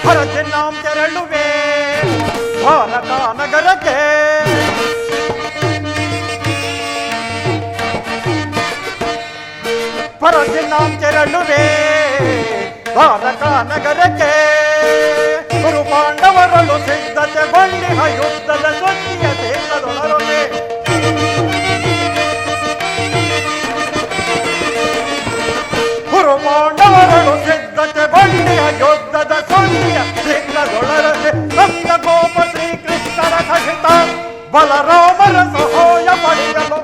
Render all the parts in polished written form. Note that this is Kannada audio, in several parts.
ಹೊರಗೆ ನಾಂ ತೆರಳುವೆ ದ್ವಾರಕಾ ನಗರಕ್ಕೆ. ಹೊರಗೆ ನಾಂ ತೆರಳುವೆ ದ್ವಾರಕಾ ನಗರಕ್ಕೆ. ಗುರು ಪಾಂಡವರಳು ಸಿದ್ಧತೆಗೊಂಡಿಹ ಯುದ್ಧದ ಸುದ್ದಿಯ ದೇಶದೊಳರೊಗೆ. ಗುರು ಪಾಂಡವರಳು ಸಿದ್ಧತೆಗೊಂಡಿಹ ಯುದ್ಧದ ಸುದ್ದಿಯ ದೇಶದೊಳರಗೆ. ಸಪ್ತ ಗೋಪ ಶ್ರೀಕೃಷ್ಣರ ಸಹಿತ ಬಲರಾಮರ ಸಹಾಯ ಪಡೆಯಲು.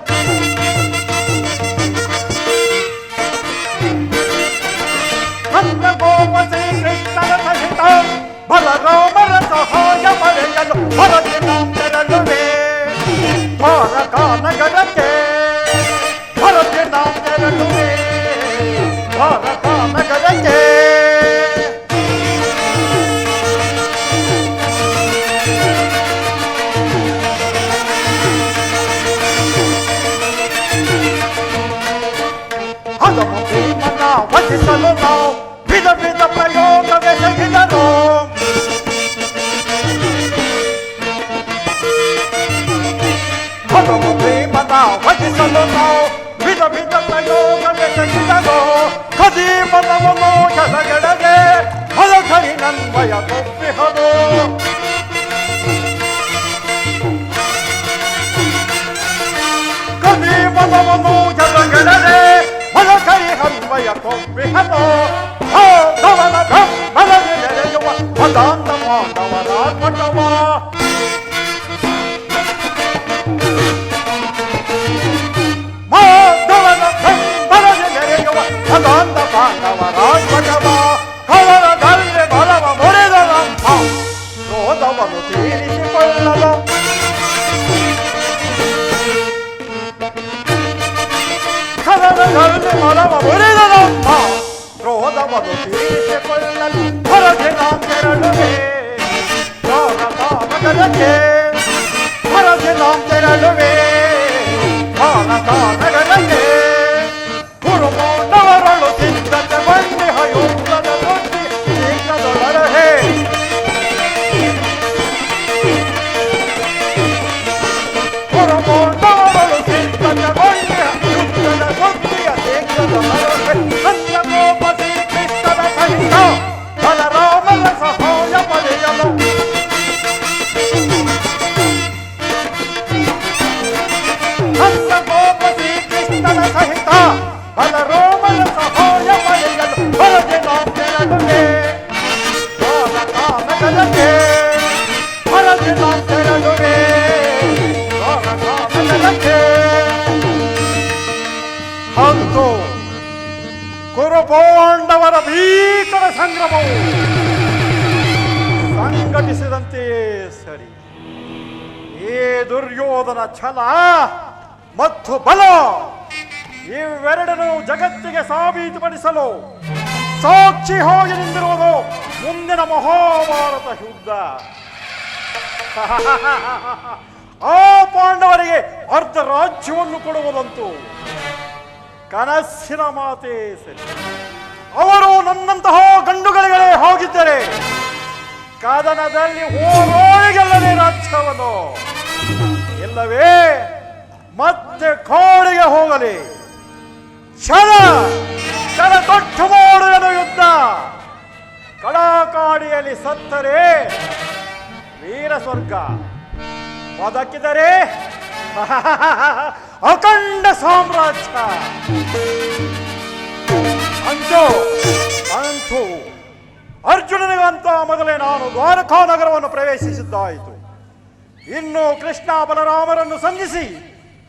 ಸಪ್ತ ಗೋಪ ಶ್ರೀಕೃಷ್ಣರ ಸಹಿತ ಬಲರಾಮರ ಸಹಾಯ ಪಡೆಯಲು ಹೊರಗೆ ನಾಂ ತೆರಳುವೆ ದ್ವಾರಕಾ ನಗರಕ್ಕೆ. ಹೊರಗೆ ನಾಂ ತೆರಳುವೆ ದ್ವಾರಕಾ ನಗರಕ್ಕೆ. ಹದಮ ಭೀಮನ ವಧಿಸಲು ನಾವು ವಿಧ ವಿಧ ಪ್ರಯೋಗವೆಸಗಿದರು. ಹದಮ ಭೀಮನ ವಧಿಸಲು ನಾವು ವಿಧ ವಿಧ ಪ್ರಯೋಗವೆಸಗಿದರು. ಖದೀಮನವನು ಕೆಳಗೆಡದೆ ಹೊಲಗರಿ ನನ್ವಯ ಕೊಪ್ಪಿಹದು. ಖದೀಮನವನು ಕೆಳಗೆಡದೆ ಹೊಲಗರಿ ಹನ್ವಯ ಕೊಪ್ಪಿಹದು. ಮಾಧವನ ಬ್ರಹ್ಮನಲ್ಲಿ ನೆರೆಯುವ ಪದಾಂತ ಮಾಧವರ ಮಠವ. ಮಾಧವನ ಬ್ರಹ್ಮನಲ್ಲಿ ನೆರೆಯುವ ಪದಾಂತ ಮಾಧವರ ಮಠವ. ಕವಲದಲ್ಲಿ ಬಲವ ಮುರಿದ ನಮ್ಮ ಕ್ರೋಧವನ್ನು ತೀರಿಸಿಕೊಳ್ಳಲು. ಕವಲದಲ್ಲಿ ಬಲವ ಮುರಿದ ನಮ್ಮ ಕ್ರೋಧವನ್ನು ತೀರಿಸಿಕೊಳ್ಳಲು ಹೊರಗೆ ನಾಂ ತೆರಳುವೆ ದ್ವಾರಕಾ ನಗರಕ್ಕೆ. ಹೊರಗೆ ನಾಂ ತೆರಳುವೆ ದ್ವಾರಕಾ ನಗರಕ್ಕೆ. ಗುರು ಪಾಂಡವರಳು ಸಿದ್ಧತೆಗೊಂಡಿಹ ಯುದ್ಧದ ಸುದ್ದಿ ಶೀಘ್ರದೊಳರಹೆ. ಗುರು ಪಾಂಡವರಳು ಸಿದ್ಧತೆಗೊಂಡಿಹ ಯುದ್ಧದ ಸುದ್ದಿಯ ಶೀಘ್ರದೊಳರಹೆ. ಸತ್ಯಗೋಪ ಶ್ರೀಕೃಷ್ಣರ ಸಹಿತ ಬಲರಾಮನ ಸಹಾಯ ಪಡೆಯಲು. ಸತ್ಯಗೋಪ ಶ್ರೀಕೃಷ್ಣರ ಸಹಿತ ಬಲರಾಮನ ಸಹಾಯ ಪಡೆಯಲು ಹೊರಗೆ ನಾಂ ತೆರಳುವೆ ದ್ವಾರಕಾ ನಗರಕ್ಕೆ. ಹೊರಗೆ ನಾಂ ತೆರಳುವೆ ದ್ವಾರಕಾ ನಗರಕ್ಕೆ. ಅಂತೂ ಕುರುಪಾಂಡವರ ಭೀಕರ ಸಂಗ್ರಮವು ಸಂಘಟಿಸಿದಂತೆಯೇ ಸರಿ. ಈ ದುರ್ಯೋಧನ ಛಲ ಮತ್ತು ಬಲ ಇವೆರಡನ್ನು ಜಗತ್ತಿಗೆ ಸಾಬೀತುಪಡಿಸಲು ಸಾಕ್ಷಿ ಹೋಗಿ ನಿಂತಿರುವುದು ಮುಂದಿನ ಮಹಾಭಾರತ ಯುದ್ಧ. ಆ ಪಾಂಡವರಿಗೆ ಅರ್ಧ ರಾಜ್ಯವನ್ನು ಕೊಡುವುದಂತೂ ಕನಸಿನ ಮಾತೇ ಸರಿ. ಅವರು ನನ್ನಂತಹ ಗಂಡುಗಳಿಗಳೇ ಹೋಗಿದ್ದರೆ ಕದನದಲ್ಲಿ ಓರೋರಿಗೆಲ್ಲದೆ ರಾಜ್ಯವನ್ನು, ಇಲ್ಲವೇ ಮತ್ತೆ ಕಾಡಿಗೆ ಹೋಗಲಿ. ಛಲ ತೊಟ್ಟು ಮಾಡುವೆನು ಯುದ್ಧ. ಕಡಾಕಾಡಿಯಲ್ಲಿ ಸತ್ತರೆ ವೀರ ಸ್ವರ್ಗ, ಬದುಕಿದರೆ ಅಖಂಡ ಸಾಮ್ರಾಜ್ಯ. ಅಂತೂ ಅರ್ಜುನನಿಗಂತ ಮೊದಲೇ ನಾನು ದ್ವಾರಕಾ ನಗರವನ್ನು ಪ್ರವೇಶಿಸಿದ್ದಾಯಿತು. ಇನ್ನು ಕೃಷ್ಣ ಬಲರಾಮರನ್ನು ಸಂಧಿಸಿ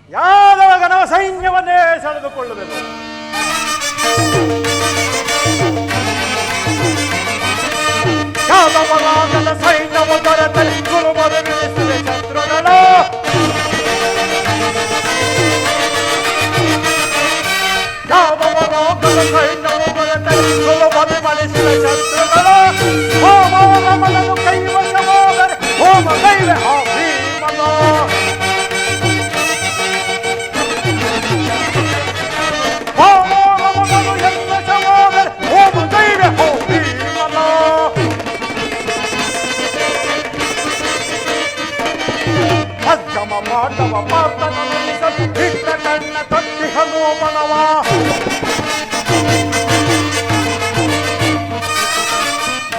ಯಾದವ ಗಣವ ಸೈನ್ಯವನ್ನೇ ಸೆಳೆದುಕೊಳ್ಳಬೇಕು. ಯಾದವರಾಗದ ಸೈನ್ಯವು ದೊರೆತರೆ ಗುರುಮರು ನಿಲ್ಲಿಸಿದೆ ಶತ್ರುಗಳು. ಯಾದವರಾಗದ ಸೈನ್ಯವು ದೊರೆತರೆ ಗುರುಮರು ಮಣಿಸಿದ ಶತ್ರುಗಳು. ಹೋಮವನ್ನು ಕೈವಶವಾದರೆ ಹೋಮ ಕೈವೆ ಆ ಭೀಮನ. ಹೋಮವನ್ನು ಎಲ್ಲ ಶವಾದರೆ ಹೋಮ ಕೈವೆ ಆ ಭೀಮನ.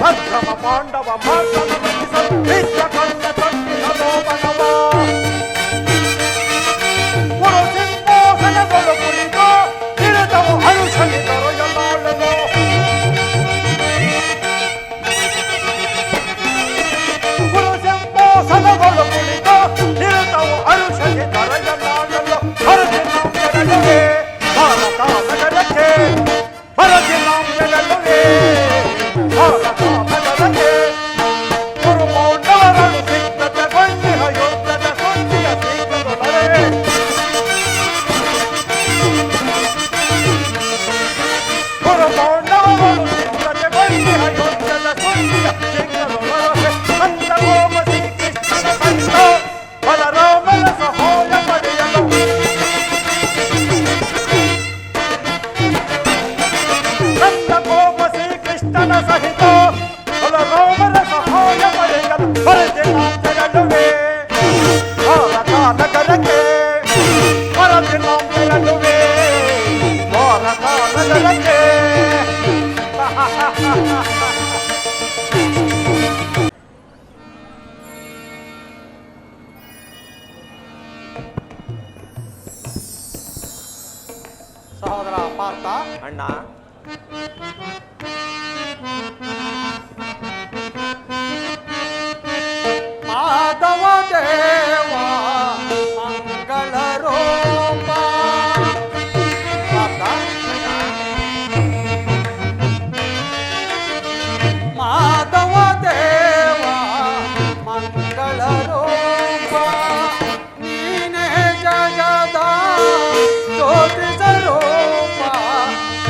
ಸಂಭ್ರಮ ಪಾಂಡವ ಮಾರ್ಗದ ರಚಿಸಲು ನಿತ್ಯ ಕಂಡ ತಂಗಿಸಲೋ ಬನವ ಗುರು ಸಿಂಹಾಸನಗಳು ಕುಳಿತು ನಿರತವು ಹರುಷಲಿ ದೊರೆಯಲಾಳಲು ಗುರು ಸಿಂಹಾಸನಗಳು ಕುಳಿತು ನಿರತವು ಹರುಷಲಿ ದೊರೆಯಲಾಳಲು ಹರದಿ ನಾವು ಜಗಲುವೆ ಭಾರತ ನಗರಕ್ಕೆ ಹರದಿ ನಾವು ಜಗಲುವೆ ಭಾರತ ನಗರಕ್ಕೆ ಗುರು ಪಾಂಡವರನ್ನು ಸಿದ್ಧತೆ ಗೊಂಡಿಹ ಯುದ್ಧದ ಸುದ್ದಿಯ ಶೀಘ್ರದೊಳಗೆ ಗುರು ಪಾಂಡವರನ್ನು ಸಿದ್ಧತೆ ಗೊಂಡಿಹ ಯುದ್ಧದ ಸುದ್ದಿಯ ಶೀಘ್ರದೊಳಗೆ ಅಂತ ಹೋಮ ಶ್ರೀಕೃಷ್ಣನ ಸಂತ ಬಲರಾಮನ ಸಹಾಯ ಪಡೆಯಲು ನಂದ ಕೋಪ ಶ್ರೀಕೃಷ್ಣನ ಸಹಿತ ಬಲರಾಮನ ಸಹಾಯ ಪಡೆಯಲು ಹೊರತೆ ನಾಂತರಳುವೆ ಭಾರತ ನಗರಕ್ಕೆ ಹೊರತೆ ನಾಂತರಳುವೆ ಭಾರತ ನಗರಕ್ಕೆ ಸಹೋದರ ಪಾರ್ಥ, ಅಣ್ಣ ಮಾಧವ ದೇವ ಮಂಗಳ ರೂಪ. ಪಾರ್ಥ, ಮಾಧವ ದೇವ ಮಂಗಳ ರೂಪ, ನೀನೇ ಜಗದ ಜ್ಯೋತಿ ಸ್ವರೂಪ.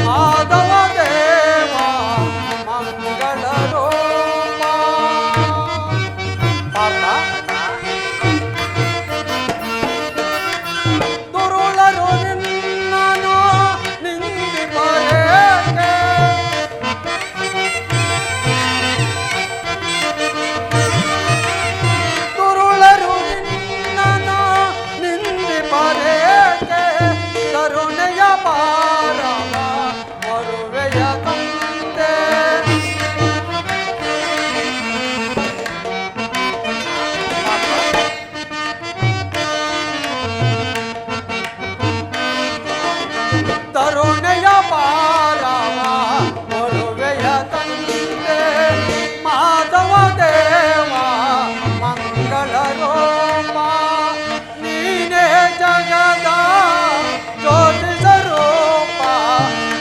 ಮಾಧವ ದೇವ ಮಂಗಳ ರೂಪ. ಪಾರ್ಥ, ದುರುಳರು ನಿನ್ನನು ನಿಂದಿಪರೇಕೆ? ದುರುಳರು ನಿನ್ನನು ನಿಂದಿಪರೇಕೆ? ಕರುಣೆಯ ಪಾರವ ಮರುವೆಯ ತಂದೆ. ತರುಣೆಯ ಪಾರವ ಮರುವೆಯ ತಂದೆ. ಮಾಧವ ದೇವ ಮಂಗಳ ರೂಪ, ನೀನೇ ಜಗದ ಜ್ಯೋತಿ ಸ್ವರೂಪ.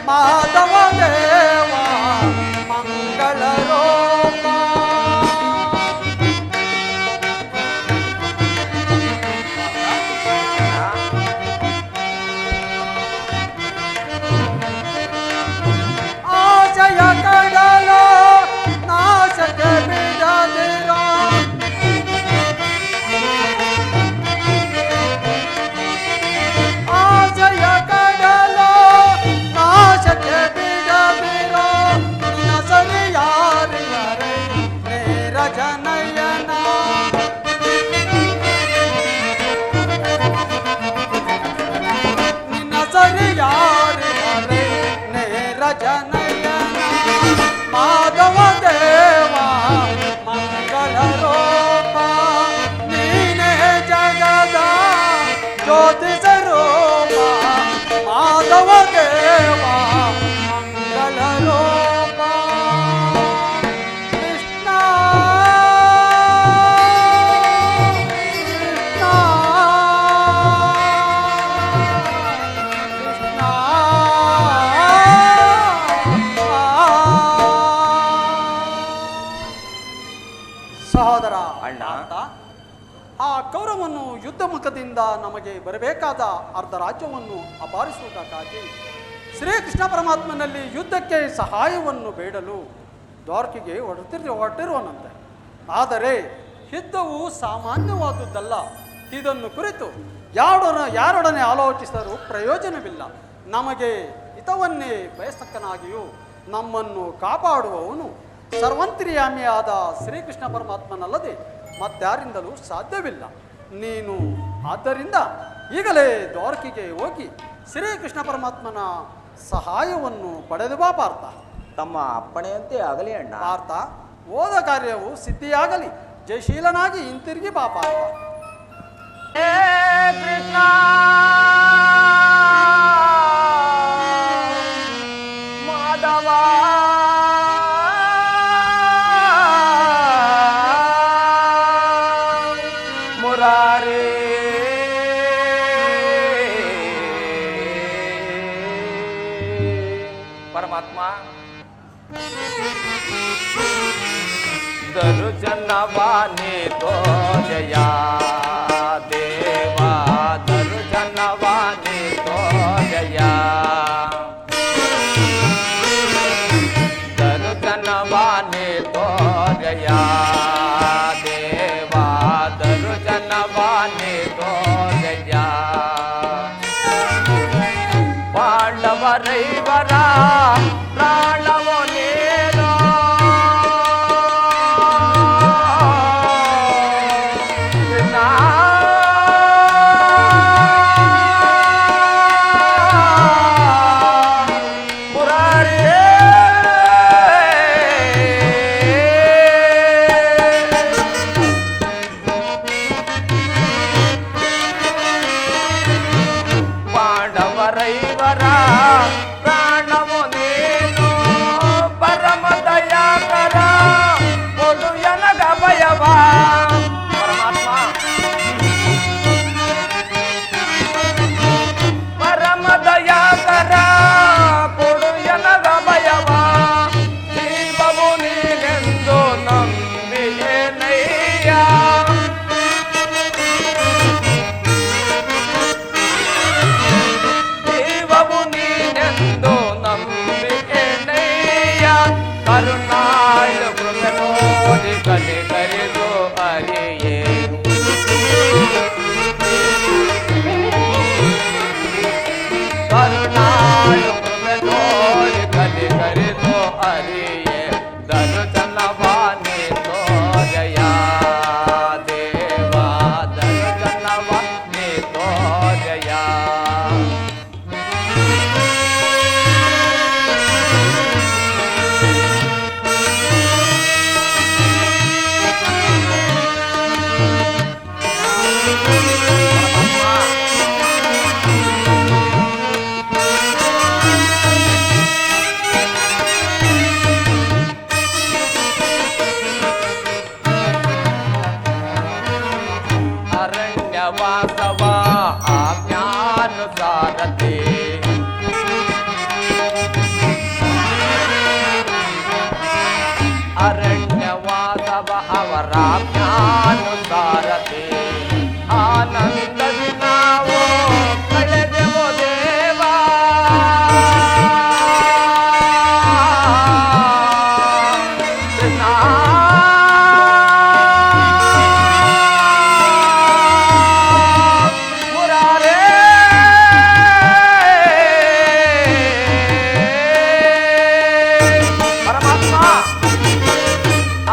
ಮಾಧವ ದೇವ ಮಂಗಳ ರೂಪ. ಆಶಯ ಕಡಲು ನಾಶಕ್ಕೆ ಬಿಡದಿರೋ. ಆಶಯ ಕಡಲು ನಾಶಕ್ಕೆ ಬಿಡದಿರೋ. ನಿನ್ನ ಸರಿ ಯಾರಿಗರೆ ನೇರ ಜನಯನ. ನಿನ್ನ ಸರಿ ಯಾರಿಗರೆ ನೇರ ಜನಯನ. ಮಾಧವ ದೇವ ಮಂಗಳ ರೂಪ, ನೀನೇ ಜಗದ ಜ್ಯೋತಿ ಸ್ವರೂಪ. ಮಾಧವ ದೇವ ಮಂಗಳ ರೂಪ. ಕೃಷ್ಣ ಕೃಷ್ಣ ಕೃಷ್ಣ. ಸಹೋದರ ಅಣ್ಣ. ಪಾರ್ಥ, ಆ ಕೌರವನ್ನು ಯುದ್ಧ ಮುಖದಿಂದ ನಮಗೆ ಬರಬೇಕಾದ ಅರ್ಧ ರಾಜ್ಯವನ್ನು ಅಪಹರಿಸುವುದಕ್ಕಾಗಿ ಶ್ರೀಕೃಷ್ಣ ಪರಮಾತ್ಮನಲ್ಲಿ ಯುದ್ಧಕ್ಕೆ ಸಹಾಯವನ್ನು ಬೇಡಲು ದ್ವಾರಕೆಗೆ ಹೊರಟಿರುವನಂತೆ. ಆದರೆ ಯುದ್ಧವು ಸಾಮಾನ್ಯವಾದುದಲ್ಲ. ಇದನ್ನು ಕುರಿತು ಯಾರೊಡನೆ ಆಲೋಚಿಸಲು ಪ್ರಯೋಜನವಿಲ್ಲ. ನಮಗೆ ಹಿತವನ್ನೇ ಬಯಸ್ತಕ್ಕನಾಗಿಯೂ ನಮ್ಮನ್ನು ಕಾಪಾಡುವವನು ಸರ್ವಂತರ್ಯಾಮಿಯಾದ ಶ್ರೀಕೃಷ್ಣ ಪರಮಾತ್ಮನಲ್ಲದೆ ಮತ್ತಾರಿಂದಲೂ ಸಾಧ್ಯವಿಲ್ಲ. ನೀನು ಆದ್ದರಿಂದ ಈಗಲೇ ದ್ವಾರಕೆಗೆ ಹೋಗಿ ಶ್ರೀಕೃಷ್ಣ ಪರಮಾತ್ಮನ ಸಹಾಯವನ್ನು ಪಡೆದು ಬಾ ಪಾರ್ಥ. ತಮ್ಮ ಅಪ್ಪಣೆಯಂತೆ ಆಗಲಿ ಅಣ್ಣ. ಪಾರ್ಥ, ಹೋದ ಕಾರ್ಯವು ಸಿದ್ಧಿಯಾಗಲಿ. ಜಯಶೀಲನಾಗಿ ಹಿಂತಿರುಗಿ ಪಾಪ. ಹೇ ಕೃಷ್ಣ ಮಾಧವ ಮುರಾರಿ ಪರಮಾತ್ಮ ದರುಜನವಾನಿ ತೋ ಜಯ ದೇವಾ ದರುಜನವಾನಿ ತೋ ಜಯ ದರುಜನವಾನಿ ತೋ ಜಯ ದೇವಾ ದರುಜನವಾನಿ ತೋ ಜಯ ಪಾಂಡವರೈವರ ಪ್ರಾಣವೋ ನೀನು ಪಾಂಡವರೈವರ ಪ್ರಾಣವು ನೀನು ಪರಮ ದಯಾಕರ ಕೊಡು ಎನಗ ಭಯವ ಪರಮಾತ್ಮ ಪರಮ ದಯಾಕರ ಕೊಡು ಎನಗ ಭಯವ ಜೀವವು ನೀನೆಂದು ನಂಬಿಯೇನಯ್ಯ ಕರುಣಾಳ ಕೃಪೆನೋದಿ ಕಲಿ ಕರೆದು ಅರಿಯೇ ಕರುಣಾಳ ಕೃಪೆನೋದಿ ಕಲಿ ಕರೆದು ಅರಿಯೇ ದರುಜನವಾನಿ ತೋ ಜಯ ದೇವಾ ದರುಜನವಾನಿ ತೋ ಜಯ ಅರಣ್ಯವಾಸವ ಆಜ್ಞಾನುಸಾರತೆ ಅರಣ್ಯವಾಸವ ಅವರ ಆಜ್ಞಾನುಸಾರತೆ ಆನಂದದಿ ನಾವು ಕಳೆದೆವು ದೇವಾ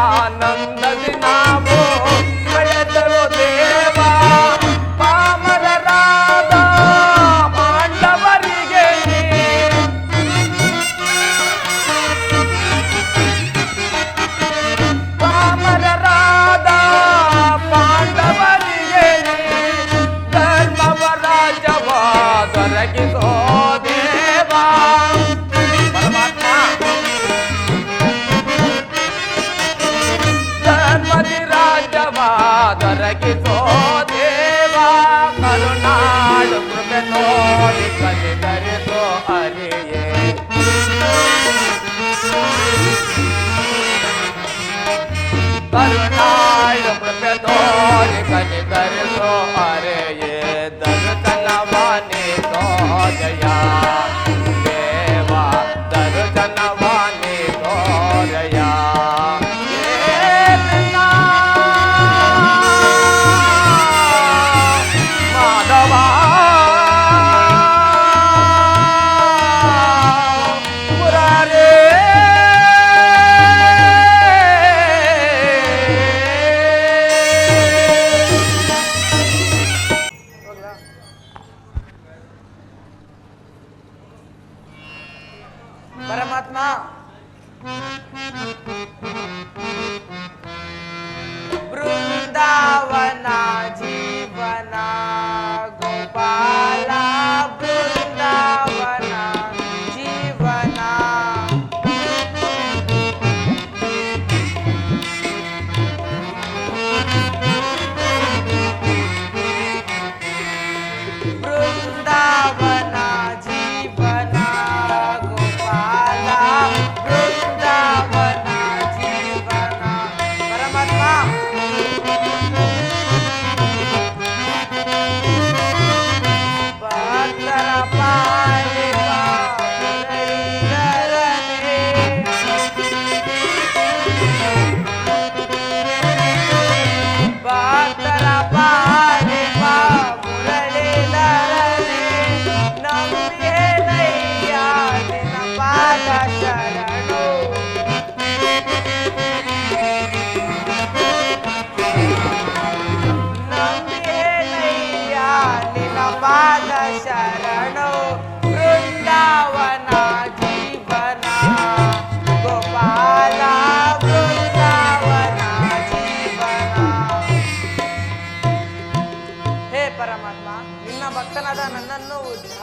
ಆನಂದದಿ ನಾವು ಕಳೆದೆವು ದೇವಾ ಪಾಮರರಾದ ಪಾಂಡವರಿಗೆ ಪಾಮರರಾದ ಪಾಂಡವರಿಗೆ ಧರ್ಮವ ರಾಜವ ದೊರಕಿಸೋ ದೇವಾ ಪರಮಾತ್ಮ ಧರ್ಮದಿ ರಾಜವ ದೊರಕಿಸೋ ದೇವಾ ಕರುಣಾಳು ಕೃಪೆ ನೋಡಿ ಕಲಿತರಿಸೋ ಅರಿಯೇ ಕರುಣಾಳು ಕೃಪೆ ನೋಡಿ ಕಲಿತರಿಸೋ ಅರಿಯೇ ದರುಜನವಾನಿ ತೋ ಜಯ ದೇವಾ ದರುಜನವಾನಿ ತೋ ಜಯ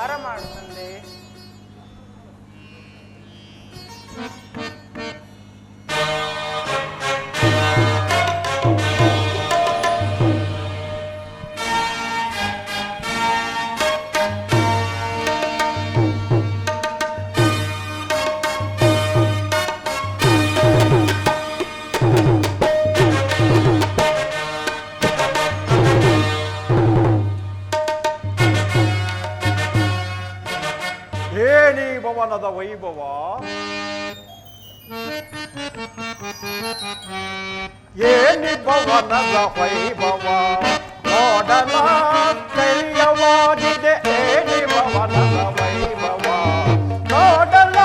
ಆಹಾರ ಮಾಡು ತಂದೆ. ಏನಿ ಭವನದ ವೈಭವ, ಏನಿ ಭವನದ ವೈಭವ, ನೋಡಲ ಧೈರ್ಯವಾಗಿದೆ. ಏನಿ ಭವನದ ವೈಭವ, ನೋಡಲ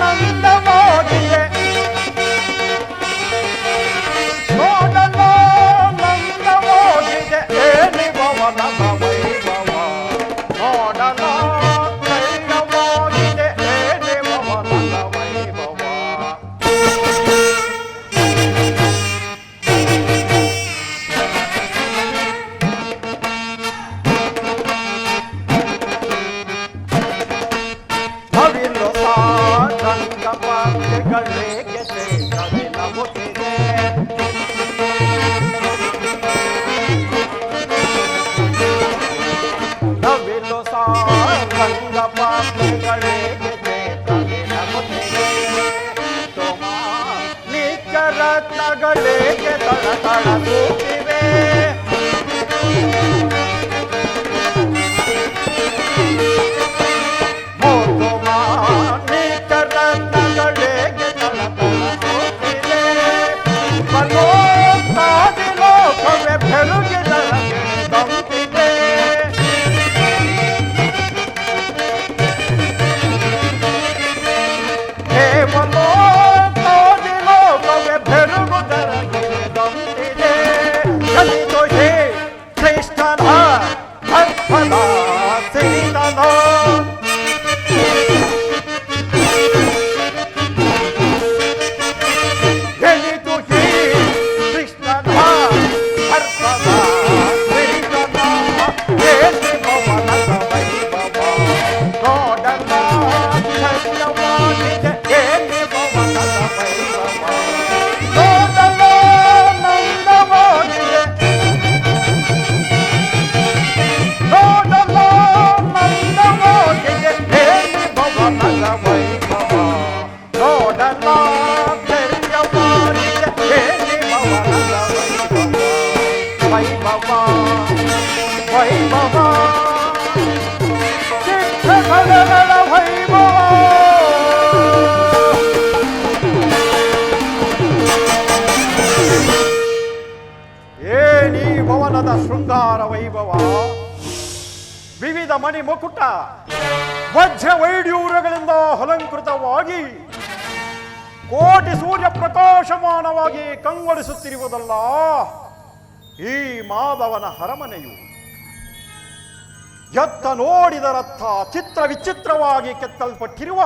ನಂದವಾಗಿದೆ. ನೋಡಲ ನಂದವಾಗಿದೆ. ಏನಿ ಭವನದ ವೈಭವ, ನೋಡಲ ರತ್ನಗಳಿಗೆ ತಳತಳ ಕೂತಿವೆ. ಮಾಣಿಕ ರತ್ನಗಳಿಗೆ ತಳತಳ ಕೂತಿವೆ. ಮನೋಕಾದಿ ಲೋಕವೇ ಬೆರುಗಿದಳಗೆ ದಂತಿದೆ. ಹೇ ಮನೋಕಾದಿ ಲೋಕವೇ ಬೆರುಗುದರಗೆ ದಂತಿದೆ. ಕಲಿತು ಹೇ ಕೃಷ್ಣನ ಅರ್ಪಣ ಸಿರಿತನ. ಎಲಿತು ಹೇ ಕೃಷ್ಣನ ಅರ್ಪಣ ಸಿರಿತನ. ಏನಿ ಭವನದ ವೈಭವ, ನೋಡಲ ಧನ್ಯವಾಗಿದೆ. ಏನಿ ಭವನದ ವೈಭವ, ನೋಡಲ ನಂದವಾಗಿದೆ. ನೋಡಲ ನಂದವಾಗಿದೆ. ಏನಿ ಭವನದ ವೈಭವ, ನೋಡಲ ಧೈರ್ಯವಾಗಿದೆ. ಏನಿ ಭವನದ ವೈಭವ, ವೈಭವ, ಚಿತ್ರಕಲೆಗಳ ವೈಭವ. ಏನಿ ಭವನದ ಶೃಂಗಾರ ವೈಭವ, ವಿವಿಧ ಮಣಿ ಮುಕುಟ ವಜ್ರ ವೈಡ್ಯೂರಗಳಿಂದ ಅಲಂಕೃತವಾಗಿ ಕೋಟಿ ಸೂರ್ಯ ಪ್ರಕಾಶಮಾನವಾಗಿ ಕಂಗೊಳಿಸುತ್ತಿರುವುದಲ್ಲ ಈ ಮಾಧವನ ಅರಮನೆಯು. ಎತ್ತ ನೋಡಿದರತ್ತ ಚಿತ್ರ ವಿಚಿತ್ರವಾಗಿ ಕೆತ್ತಲ್ಪಟ್ಟಿರುವ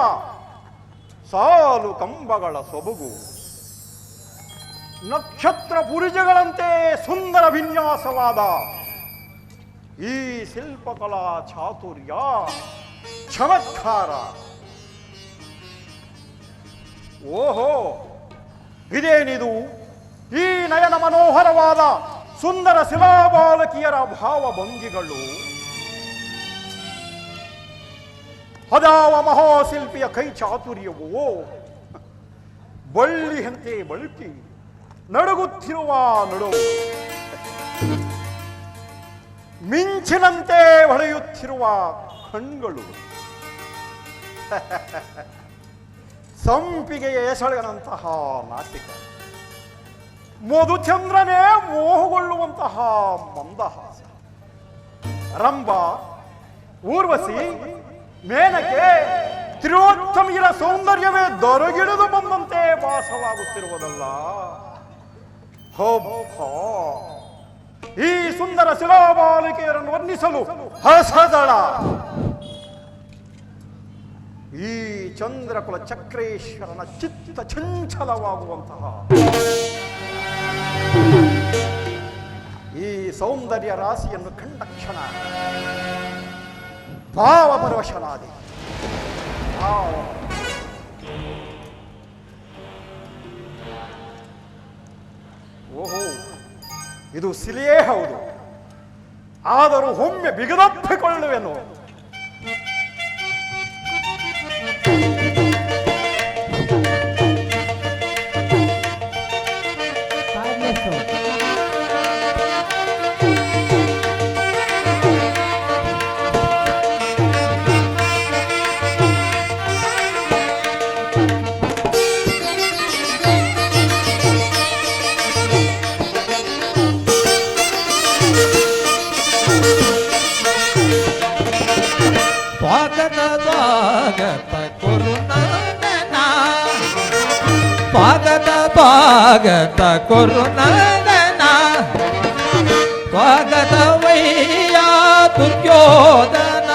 ಸಾಲು ಕಂಬಗಳ ಸೊಬಗು, ನಕ್ಷತ್ರ ಪುರಿಜಗಳಂತೆ ಸುಂದರ ವಿನ್ಯಾಸವಾದ ಈ ಶಿಲ್ಪಕಲಾ ಚಾತುರ್ಯ ಚಮತ್ಕಾರ. ಓಹೋ, ಇದೇನಿದು? ಈ ನಯನ ಮನೋಹರವಾದ ಸುಂದರ ಶಿಲಾಬಾಲಕಿಯರ ಭಾವಭಂಗಿಗಳು ಅದಾವ ಮಹಾಶಿಲ್ಪಿಯ ಕೈ ಚಾತುರ್ಯವೋ. ಬಳ್ಳಿಯಂತೆ ಬಳುಕಿ ನಡುಗುತ್ತಿರುವ ನಡುವು, ಮಿಂಚಿನಂತೆ ಹೊಳೆಯುತ್ತಿರುವ ಕಣ್ಗಳು, ಸಂಪಿಗೆಯ ಎಸಳಗನಂತಹ ನಾಸಿಕ, ಮಧುಚಂದ್ರನೇ ಮೋಹಗೊಳ್ಳುವಂತಹ ಮಂದಹಾಸ. ರಂಭ, ಊರ್ವಶಿ, ಮೇನಕೆ, ತಿಲೋತ್ತಮಿಯರ ಸೌಂದರ್ಯವೇ ದೊರಗಿಳಿದು ಬಂದಂತೆ ಭಾಸವಾಗುತ್ತಿರುವುದಲ್ಲ. ಈ ಸುಂದರ ಶಿಲಾಬಾಲಿಕೆಯರನ್ನು ವರ್ಣಿಸಲು ಹಸದಳ. ಈ ಚಂದ್ರಕುಲ ಚಕ್ರೇಶ್ವರನ ಚಿತ್ತ ಚಂಚಲವಾಗುವಂತಹ ಈ ಸೌಂದರ್ಯ ರಾಶಿಯನ್ನು ಕಂಡ ಕ್ಷಣ ಭಾವಪರವಶನಾದೆ. ಓಹೋ, ಇದು ಸಿಲಿಯೇ ಹೌದು. ಆದರೂ ಒಮ್ಮೆ ಬಿಗದಪ್ಪಿಕೊಳ್ಳುವೆನು. ಸ್ವಾಗತ ಕೊರುನಂದನ ಸ್ವಾಗತವಯ್ಯ ದುರ್ಯೋಧನ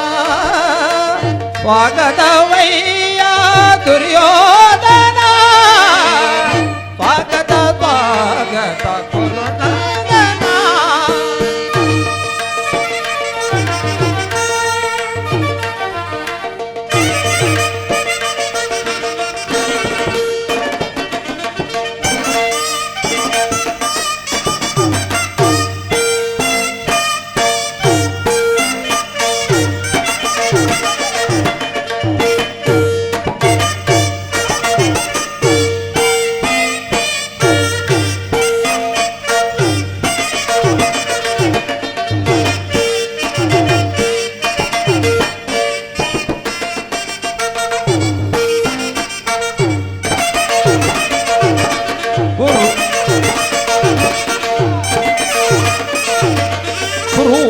ಸ್ವಾಗತವಯ್ಯ ದುರ್ಯೋಧನ ಸ್ವಾಗತ ಕೊರುನಂದನ.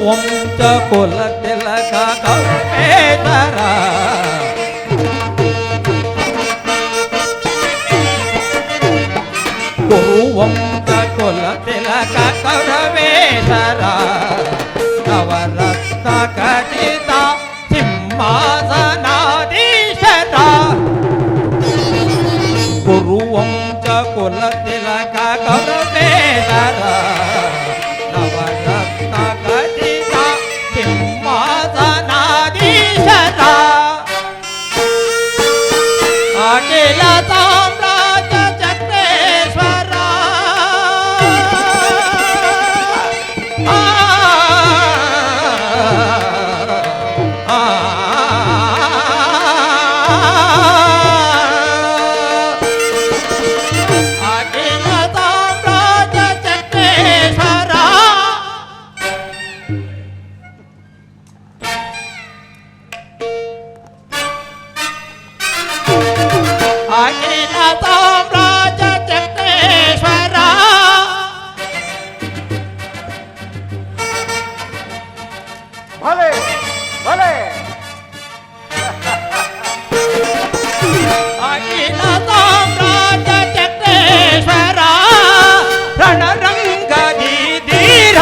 ವಂಶ ಕುಲ ತಿಲಕ ಕೌಮೇತರ ಕುರುವಂಶ ಕುಲ ತಿಲಕ ಕೌರವೇಶರ ನವರತ್ನ ಖಚಿತ ಸಿಂಹಾಸನಾಧೀಶರ ಕುರುವಂಶ ಕುಲ ತಿಲಕ ಕೌರವೇಶರ ನವರತ್ನ ಖಚಿತ ಸಿಂಹಾಸನಾಧೀಶರ ಅಖಿಲ ಸಾಮ್ರಾಜ್ಯ ಚಕ್ರೇಶ್ವರ ಅಖಿಲ ಸಾಮ್ರಾಜ್ಯ ಚಕ್ರೇಶ್ವರ ಅಖಿಲ ಸಾಮ್ರಾಜ್ಯ ಚಕ್ರೇಶ್ವರ ಭಲೆ ಭಲೆ ಅಖಿಲ ಸಾಮ್ರಾಜ್ಯ ಚಕ್ರೇಶ್ವರ ರಣರಂಗದಿ ಧೀರ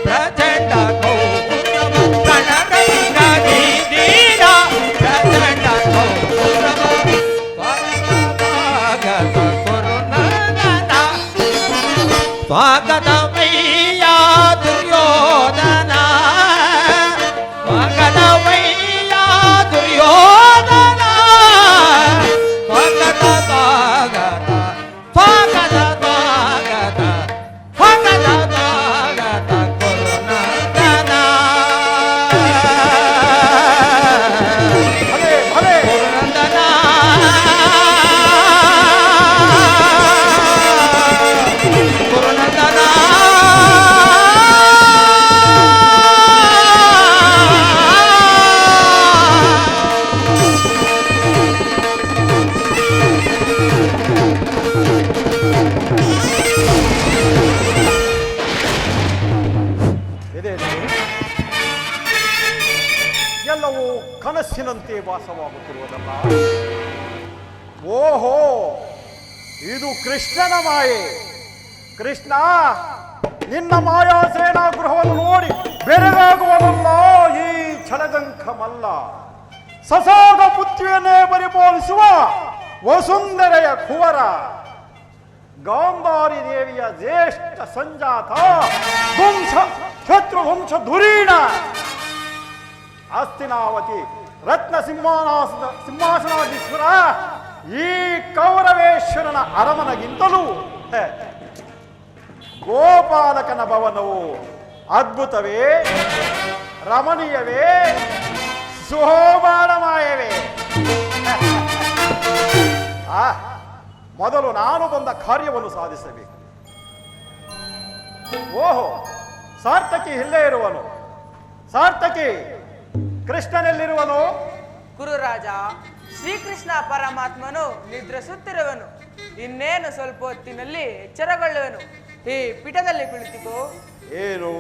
ಪ್ರಚಂಡ ಕೌರವ ರಣರಂಗದಿ ಧೀರ ಪ್ರಚಂಡ ಕೌರವ ಸ್ವಾಗತ ಕೊರುನಂದನ ಸ್ವಾಗತವಯ್ಯ ದುರ್ಯೋಧನ ಸ್ವಾಗತವಯ್ಯ ದುರ್ಯೋಧನ ಸ್ವಾಗತ ಸ್ವಾಗತ ಸ್ವಾಗತ ಸ್ವಾಗತ ಸ್ವಾಗತ ಸ್ವಾಗತ ಕೊರುನಂದನ ಭಲೆ ಭಲೆ ಕೊರುನಂದನ ಕೊರುನಂದನ ಇದೆ ಎಲ್ಲವೂ ಕನಸಿನಂತೆ ವಾಸವಾಗುತ್ತಿರುವುದಲ್ಲ. ಓಹೋ, ಇದು ಕೃಷ್ಣನ ಮಾಯೆ. ಕೃಷ್ಣ, ನಿನ್ನ ಮಾಯಾ ಸೇನಾ ಗೃಹವನ್ನು ನೋಡಿ ಬೆರಗಾಗುವುದಲ್ಲ ಈ ಛಲದಂಕ ಮಲ್ಲ. ಸಸಾದ ಪುತ್ರಿಯನ್ನೇ ಪರಿಪಾಲಿಸುವ ವಸುಂಧರೆಯ ಕುವರ, ಗಾಂಧಾರಿ ದೇವಿಯ ಜ್ಯೇಷ್ಠ ಸಂಜಾತ ವಂಶ ಶತ್ರು ವಂಶ ಧುರೀಣ. ಹಸ್ತಿನಾವತಿ ರತ್ನ ಸಿಂಹಾಸನಾಧೀಶ್ವರ ಈ ಕೌರವೇಶ್ವರನ ಅರಮನೆಗಿಂತಲೂ ಗೋಪಾಲಕನ ಭವನವು ಅದ್ಭುತವೇ, ರಮಣೀಯವೇ, ಶೋಭಾನಮಯವೇ. ಮೊದಲು ನಾನು ಬಂದ ಕಾರ್ಯವನ್ನು ಸಾಧಿಸಬೇಕು. ಓಹೋ, ಸಾರ್ಥಕಿ ಇಲ್ಲೇ ಇರುವನು. ಸಾರ್ಥಕಿ, ಕೃಷ್ಣನೆಲ್ಲಿರುವನು? ಗುರುರಾಜ, ಶ್ರೀಕೃಷ್ಣ ಪರಮಾತ್ಮನು ನಿದ್ರಿಸುತ್ತಿರುವನು. ಇನ್ನೇನು ಸ್ವಲ್ಪ ಹೊತ್ತಿನಲ್ಲಿ ಎಚ್ಚರಗೊಳ್ಳುವನು. ಈ ಪೀಠದಲ್ಲಿ ಕುಳಿತುಕೋ. ಏನು,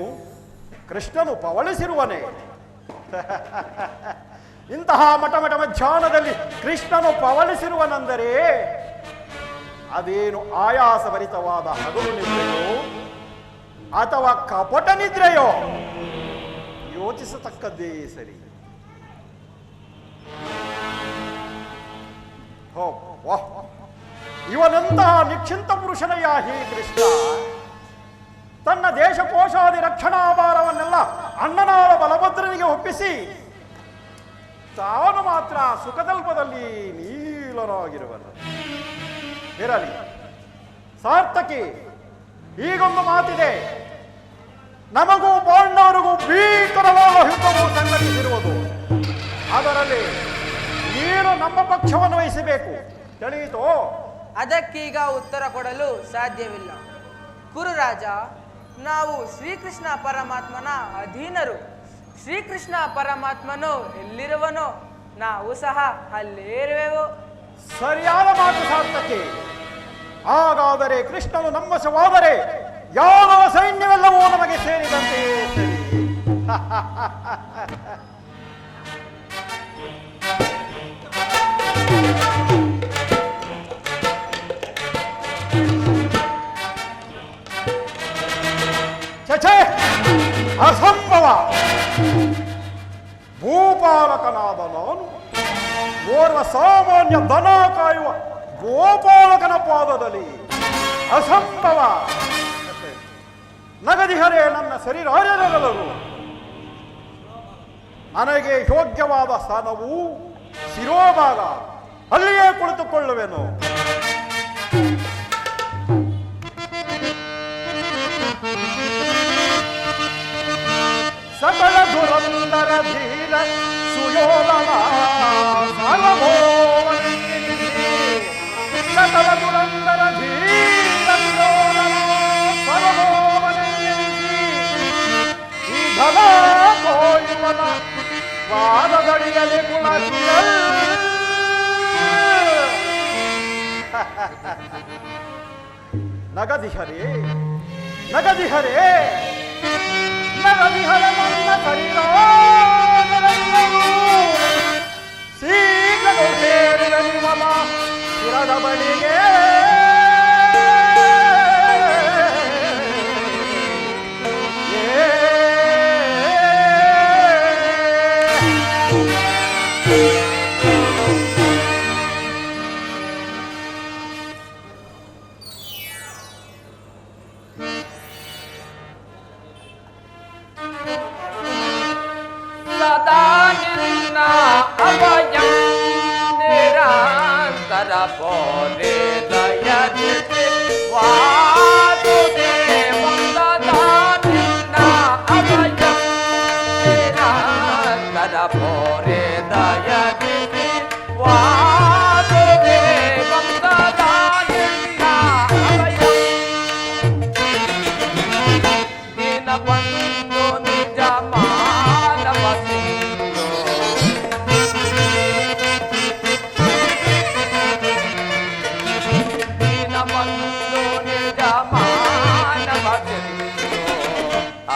ಕೃಷ್ಣನು ಪವಳಿಸಿರುವನೇ? ಇಂತಹ ಮಠಮಠ ಮಧ್ಯಾಹ್ನದಲ್ಲಿ ಕೃಷ್ಣನು ಪವಳಿಸಿರುವನೆಂದರೆ ಅದೇನು ಆಯಾಸಭರಿತವಾದ ಹಗಲು ನಿದ್ರೆಯೋ ಅಥವಾ ಕಪಟ ನಿದ್ರೆಯೋ? ಯೋಚಿಸತಕ್ಕದ್ದೇ ಸರಿ. ಇವನಂತಹ ನಿಶ್ಚಿಂತ ಪುರುಷನಯ್ಯ ಹೀ ಕೃಷ್ಣ. ತನ್ನ ದೇಶಕೋಶಾದಿ ರಕ್ಷಣಾ ಭಾರವನ್ನೆಲ್ಲ ಅಣ್ಣನಾದ ಬಲಭದ್ರನಿಗೆ ಒಪ್ಪಿಸಿ ತಾನು ಮಾತ್ರ ಸುಖದಲ್ಪದಲ್ಲಿ ನೀಲನಾಗಿರುವನು. ಇರಲಿ ಸಾರ್ಥಕಿ, ಈಗೊಂದು ಮಾತಿದೆ. ನಮಗೂ ಪಾಂಡವರಿಗೂ ಭೀಕರವಾದ ಯುದ್ಧವು ಸಂಘಟಿಸಿರುವುದು. ಅದರಲ್ಲಿ ನೀನು ನಮ್ಮ ಪಕ್ಷವನ್ನು ವಹಿಸಬೇಕು, ತಿಳಿಯಿತೋ? ಅದಕ್ಕೀಗ ಉತ್ತರ ಕೊಡಲು ಸಾಧ್ಯವಿಲ್ಲ ಗುರುರಾಜ. ನಾವು ಶ್ರೀಕೃಷ್ಣ ಪರಮಾತ್ಮನ ಅಧೀನರು. ಶ್ರೀಕೃಷ್ಣ ಪರಮಾತ್ಮನು ಎಲ್ಲಿರುವನೋ ನಾವು ಸಹ ಅಲ್ಲೇ ಇರುವೆವು. ಸರಿಯಾದ ಮಾತು ಸಾರ್ಥಕಿ. ಹಾಗಾದರೆ ಕೃಷ್ಣನು ನಮ್ಮ ಸವಾದರೆ ಯಾವ ಸೈನ್ಯವೆಲ್ಲವೂ ನಮಗೆ ಸೇರಿದಂತೆಯೇ ಸರಿ. ಛೇ, ಅಸಂಭವ. ಭೂಪಾಲಕನಾದ ನಾನು ಓರ್ವ ಸಾಮಾನ್ಯ ದನ ಕಾಯುವ ಗೋಪಾಲಕನ ಪಾದದಲ್ಲಿ ಅಸಂಭವ. ನಗದಿಹರೇ ನನ್ನ ಶರೀರಾರ್ಯರೆಲ್ಲರೂ. ನನಗೆ ಯೋಗ್ಯವಾದ ಸ್ಥಾನವು ಶಿರೋಭಾಗ, ಅಲ್ಲಿಯೇ ಕುಳಿತುಕೊಳ್ಳುವೆನು. ಸಕಲ ದುರಂದರ ಧೀರ ಸುಯೋಧನ ಸಾರ್ವಭೌಮನೆನಿಸಿ, ಸಕಲ ದುರಂದರ ಧೀರ ಸುಯೋಧನ ಸಾರ್ವಭೌಮನೆನಿಸಿ, ಈ ಧನ ಕೋಯುವನ ಪಾದದಡಿಯಲ್ಲಿ ಕುಳಿತಿಯ ನಗದಿಹರೇ, ನಗದಿಹರೇ, ನಗದಿಹರ ನನ್ನ ಶರೀರವೆಲ್ಲವೂ ಶೀಘ್ರವು ಸೇರಿದ ನಿಮಲ ಶಿರದ ಬಳಿಗೆ. ಪೋರೆ ದಯದಿಸಿ ವಾಸುದೇವಂ ಸದಾನಿನ್ನ ಅಭಯಂ ನಿರಂತರ ಪೋರೆ ದಯದಿಸಿ ವಾಸುದೇವಂ ಸದಾನಿನ್ನ ಅಭಯಂ ದೀನಬಂಧು ನಿಜ ಮಾನವ ಸಿಂಧು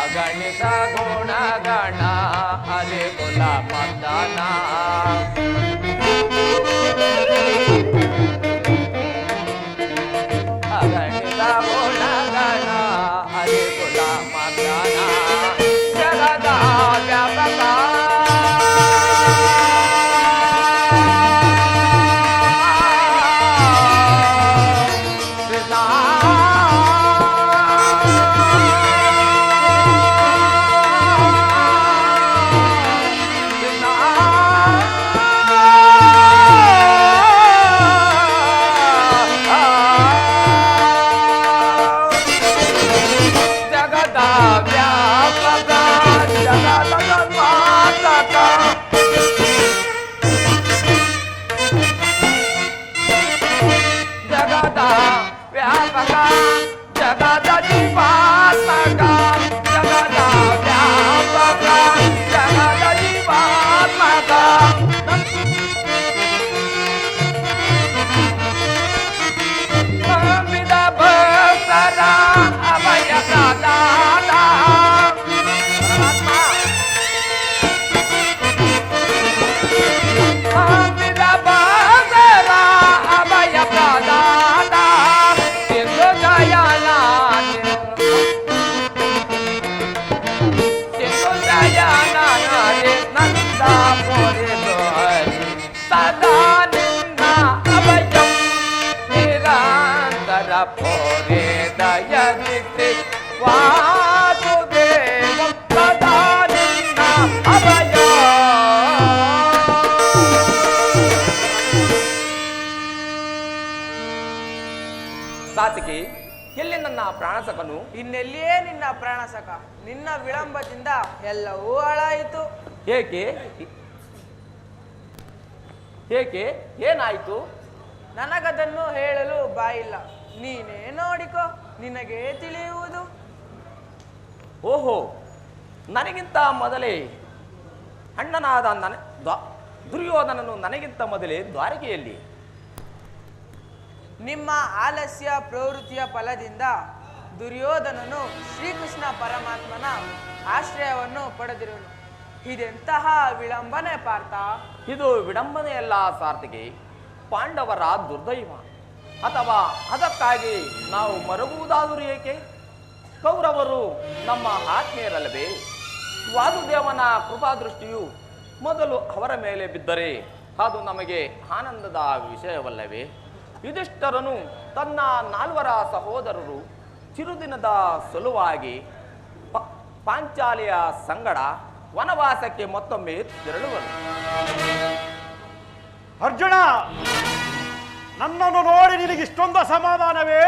ಅಗಣಿತ ಗುಣಗಣ ಹರಿ ಕುಲ ಮದನ ಅಗಣಿತ ಗುಣಗಣ ಹರಿ ಕುಲ ಮದನ ಜಗದ ವ್ಯಾಪಕ ವ್ಯಾಪಕ ಜಗದ ಜೀವಾತ್ಮಕ ಜಗದ ವ್ಯಾಪಕ ಜಗದ ಜೀವಾತ್ಮಕ ನಂಬಿದ ಭಕ್ತರ ಅಭಯ ಪ್ರದಾನ ನಂಬಿದ ಭಕ್ತರ ಅಭಯ ಪ್ರದಾನ ಸಿಂಧು ಜಯನ ಸಿಂಧು ಜಯನ ನಂದ ಪೊರೆದು ಹರಿ ಸದಾ ನಿನ್ನ ಅಭಯಂ ನಿರಂತರ ಪೊರೆ ದಯದಿಸಿ ವಾಸುದೇವ ಸದಾ ನಿನ್ನ ಅಭಯ ಸಾತಿಗೆ ಎಲ್ಲಿ ನನ್ನ ಪ್ರಾಣಸಕನು ಇನ್ನೆಲ್ಲಿಯೇ ನಿನ್ನ ಪ್ರಾಣಸಕ ನಿನ್ನ ವಿಳಂಬದಿಂದ ಎಲ್ಲವೂ ಹಾಳಾಯಿತು. ಏಕೆ ಏಕೆ ಏನಾಯಿತು? ನನಗದನ್ನು ಹೇಳಲು ಬಾಯಿಲ್ಲ, ನೀನೇ ನೋಡಿಕೋ, ನಿನಗೆ ತಿಳಿಯುವುದು. ಓಹೋ, ನನಗಿಂತ ಮೊದಲೇ ಅಣ್ಣನಾದ ದುರ್ಯೋಧನನು ನನಗಿಂತ ಮೊದಲೇ ದ್ವಾರಕೆಯಲ್ಲಿ ನಿಮ್ಮ ಆಲಸ್ಯ ಪ್ರವೃತ್ತಿಯ ಫಲದಿಂದ ದುರ್ಯೋಧನನು ಶ್ರೀಕೃಷ್ಣ ಪರಮಾತ್ಮನ ಆಶ್ರಯವನ್ನು ಪಡೆದಿರುವನು. ಇದೆಂತಹ ವಿಳಂಬನೆ ಪಾರ್ಥ? ಇದು ವಿಡಂಬನೆಯಲ್ಲ ಸಾರ್ಥಿಗೆ, ಪಾಂಡವರ ದುರ್ದೈವ. ಅಥವಾ ಅದಕ್ಕಾಗಿ ನಾವು ಮರಗುವುದಾದರೂ ಏಕೆ? ಕೌರವರು ನಮ್ಮ ಆತ್ಮೀಯರಲ್ಲವೇ? ವಾಸುದೇವನ ಕೃಪಾದೃಷ್ಟಿಯು ಮೊದಲು ಅವರ ಮೇಲೆ ಬಿದ್ದರೆ ಅದು ನಮಗೆ ಆನಂದದ ವಿಷಯವಲ್ಲವೇ? ಯುಧಿಷ್ಠರನು ತನ್ನ 4 ಸಹೋದರರು ಚಿರುದಿನದ ಸಲುವಾಗಿ ಪಾಂಚಾಲಿಯ ಸಂಗಡ ವನವಾಸಕ್ಕೆ ಮತ್ತೊಮ್ಮೆ ತೆರಳುವರು. ಅರ್ಜುನ, ನನ್ನನ್ನು ನೋಡಿ ನಿನಗೆ ಇಷ್ಟೊಂದು ಅಸಮಾಧಾನವೇ?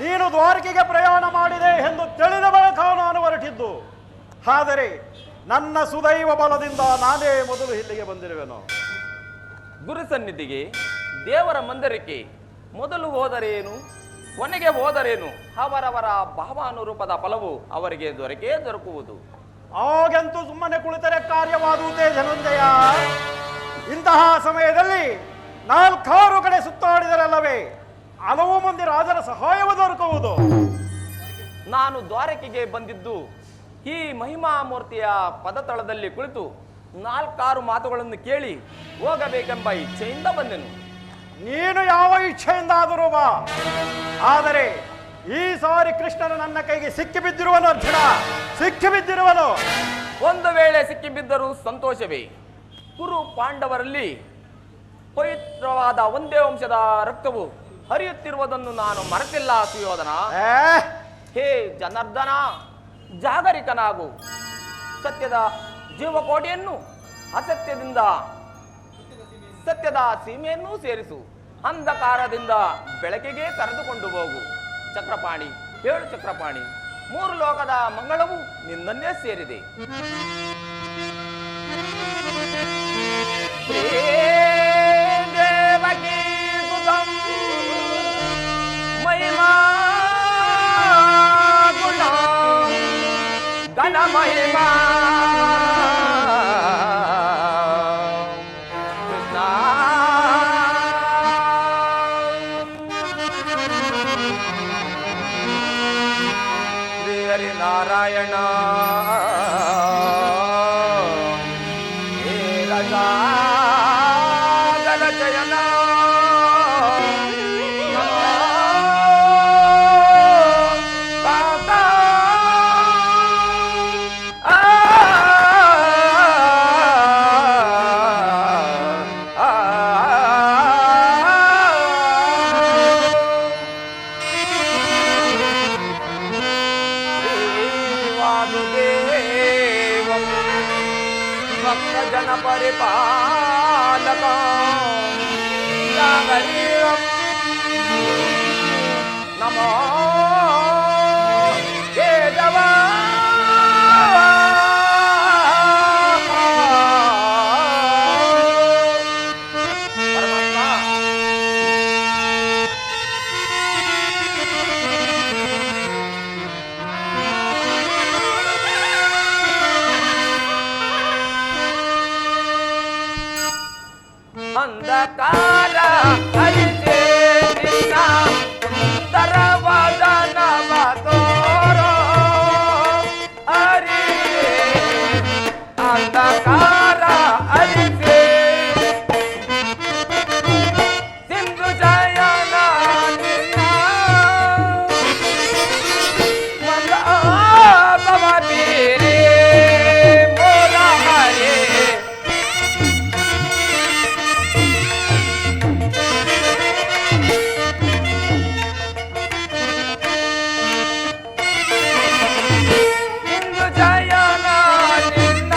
ನೀನು ದ್ವಾರಕೆಗೆ ಪ್ರಯಾಣ ಮಾಡಿದೆ ಎಂದು ತಿಳಿದ ಬಳಿಕ ನಾನು ಹೊರಟಿದ್ದು. ಆದರೆ ನನ್ನ ಸುದೈವ ಬಲದಿಂದ ನಾನೇ ಮೊದಲು ಇಲ್ಲಿಗೆ ಬಂದಿರುವೆನು. ಗುರು ಸನ್ನಿಧಿಗೆ, ದೇವರ ಮಂದಿರಕ್ಕೆ ಮೊದಲು ಹೋದರೇನು, ಕೊನೆಗೆ ಹೋದರೇನು, ಅವರವರ ಭಾವಾನುರೂಪದ ಫಲವು ಅವರಿಗೆ ದೊರಕುವುದು. ಆಗಂತೂ ಸುಮ್ಮನೆ ಕುಳಿತರೆ ಕಾರ್ಯವಾದುದೇ ಧನಂಜಯ. ಇಂತಹ ಸಮಯದಲ್ಲಿ 4 ಕಡೆ ಸುತ್ತಾಡಿದರಲ್ಲವೇ ಹಲವು ಮಂದಿ ರಾಜರ ಸಹಾಯವು ದೊರಕುವುದು. ನಾನು ದ್ವಾರಕೆಗೆ ಬಂದಿದ್ದು ಈ ಮಹಿಮಾ ಮೂರ್ತಿಯ ಪದತಳದಲ್ಲಿ ಕುಳಿತು 4 ಮಾತುಗಳನ್ನು ಕೇಳಿ ಹೋಗಬೇಕೆಂಬ ಇಚ್ಛೆಯಿಂದ ಬಂದೆನು. ನೀನು ಯಾವ ಇಚ್ಛೆಯಿಂದಾದರೂ ಬಾ, ಆದರೆ ಈ ಸಾರಿ ಕೃಷ್ಣನು ನನ್ನ ಕೈಗೆ ಸಿಕ್ಕಿಬಿದ್ದಿರುವನು. ಅರ್ಜುನ, ಸಿಕ್ಕಿಬಿದ್ದಿರುವನು. ಒಂದು ವೇಳೆ ಸಿಕ್ಕಿಬಿದ್ದರೂ ಸಂತೋಷವೇ. ಕುರು ಪಾಂಡವರಲ್ಲಿ ಪವಿತ್ರವಾದ ಒಂದೇ ವಂಶದ ರಕ್ತವು ಹರಿಯುತ್ತಿರುವುದನ್ನು ನಾನು ಮರೆತಿಲ್ಲ ಸುಯೋಧನ. ಹೇ ಜನಾರ್ದನ, ಜಾಗರಿಕನಾಗು. ಸತ್ಯದ ಜೀವಕೋಟಿಯನ್ನು ಅಸತ್ಯದಿಂದ ಸತ್ಯದ ಸೀಮೆಯನ್ನೂ ಸೇರಿಸು. ಅಂಧಕಾರದಿಂದ ಬೆಳಕಿಗೆ ಕರೆದುಕೊಂಡು ಹೋಗು. ಚಕ್ರಪಾಣಿ, 7 ಚಕ್ರಪಾಣಿ, 3 ಲೋಕದ ಮಂಗಳವು ನಿನ್ನನ್ನೇ ಸೇರಿದೆ. ದೇವಕೀ ಸುತಂ ಮಹಿಮಾ ಗುಣ ಗಣ ಮಹಿಮಾ ಕೃಷ್ಣ ಶ್ರೀ ಹರಿ ನಾರಾಯಣ ಹೇ ರಾಜಾ ಜಯನ ಭಕ್ತ ಜನ ಪರಿಪಾಲಕ ನಮೋ ಕೇಶವ ಪರಮಾತ್ಮ ಅಂಧಕಾರ ಅರಿತೆ ನಿನ್ನ ಸುಂದರವಾದನವ ತೋರೋ ಅರಿತೆ ಅಂಧಕಾರ ಅರಿತೆ ಸಿಂಧು ಜಯನ ನಿನ್ನ ಮಂದಾಪವ ಬೀರೆ ಮೋರ ಹರೇ ಸಿಂಧು ಜಯನ ನಿನ್ನ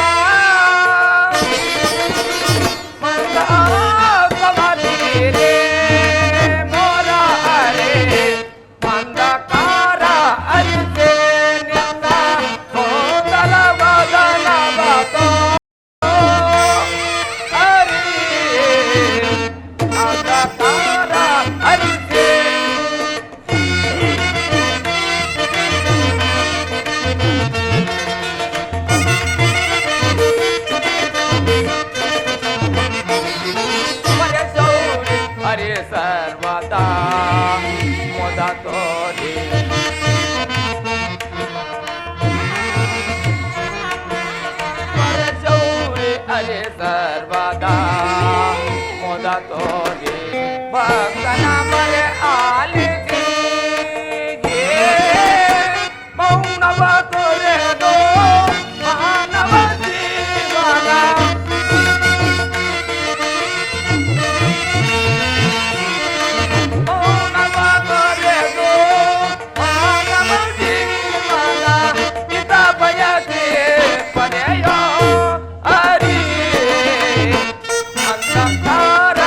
ಮಂದಾಪವ ಬೀರೆ ಮೋರ ಹರೇ ಅಂಧಕಾರ ಅರಿತೆ ನಿನ್ನ ಸೋದರವದನವ ತೋರೋ ಅಂಧಕಾರ ಅರಿತೆ ಹರೇ ಸರ್ವದಾ ಮೋದ ತೋರಿ ಹರೇ ಸರ್ವದಾ ಮೋದ ತೋರಿ ಭಕ್ತನ ಮರೆ ಆಲಿಸಿ ಮೌನವ ತೊರೆದು ಮಾನವ ಜೀವನ ಮೌನವ ತೊರೆದು ಮಾನವ ಜೀವನ ಹಿತ ಬಯಸಿ ಪಡೆಯೋ ಹರಿ ಅಂಧಕಾರ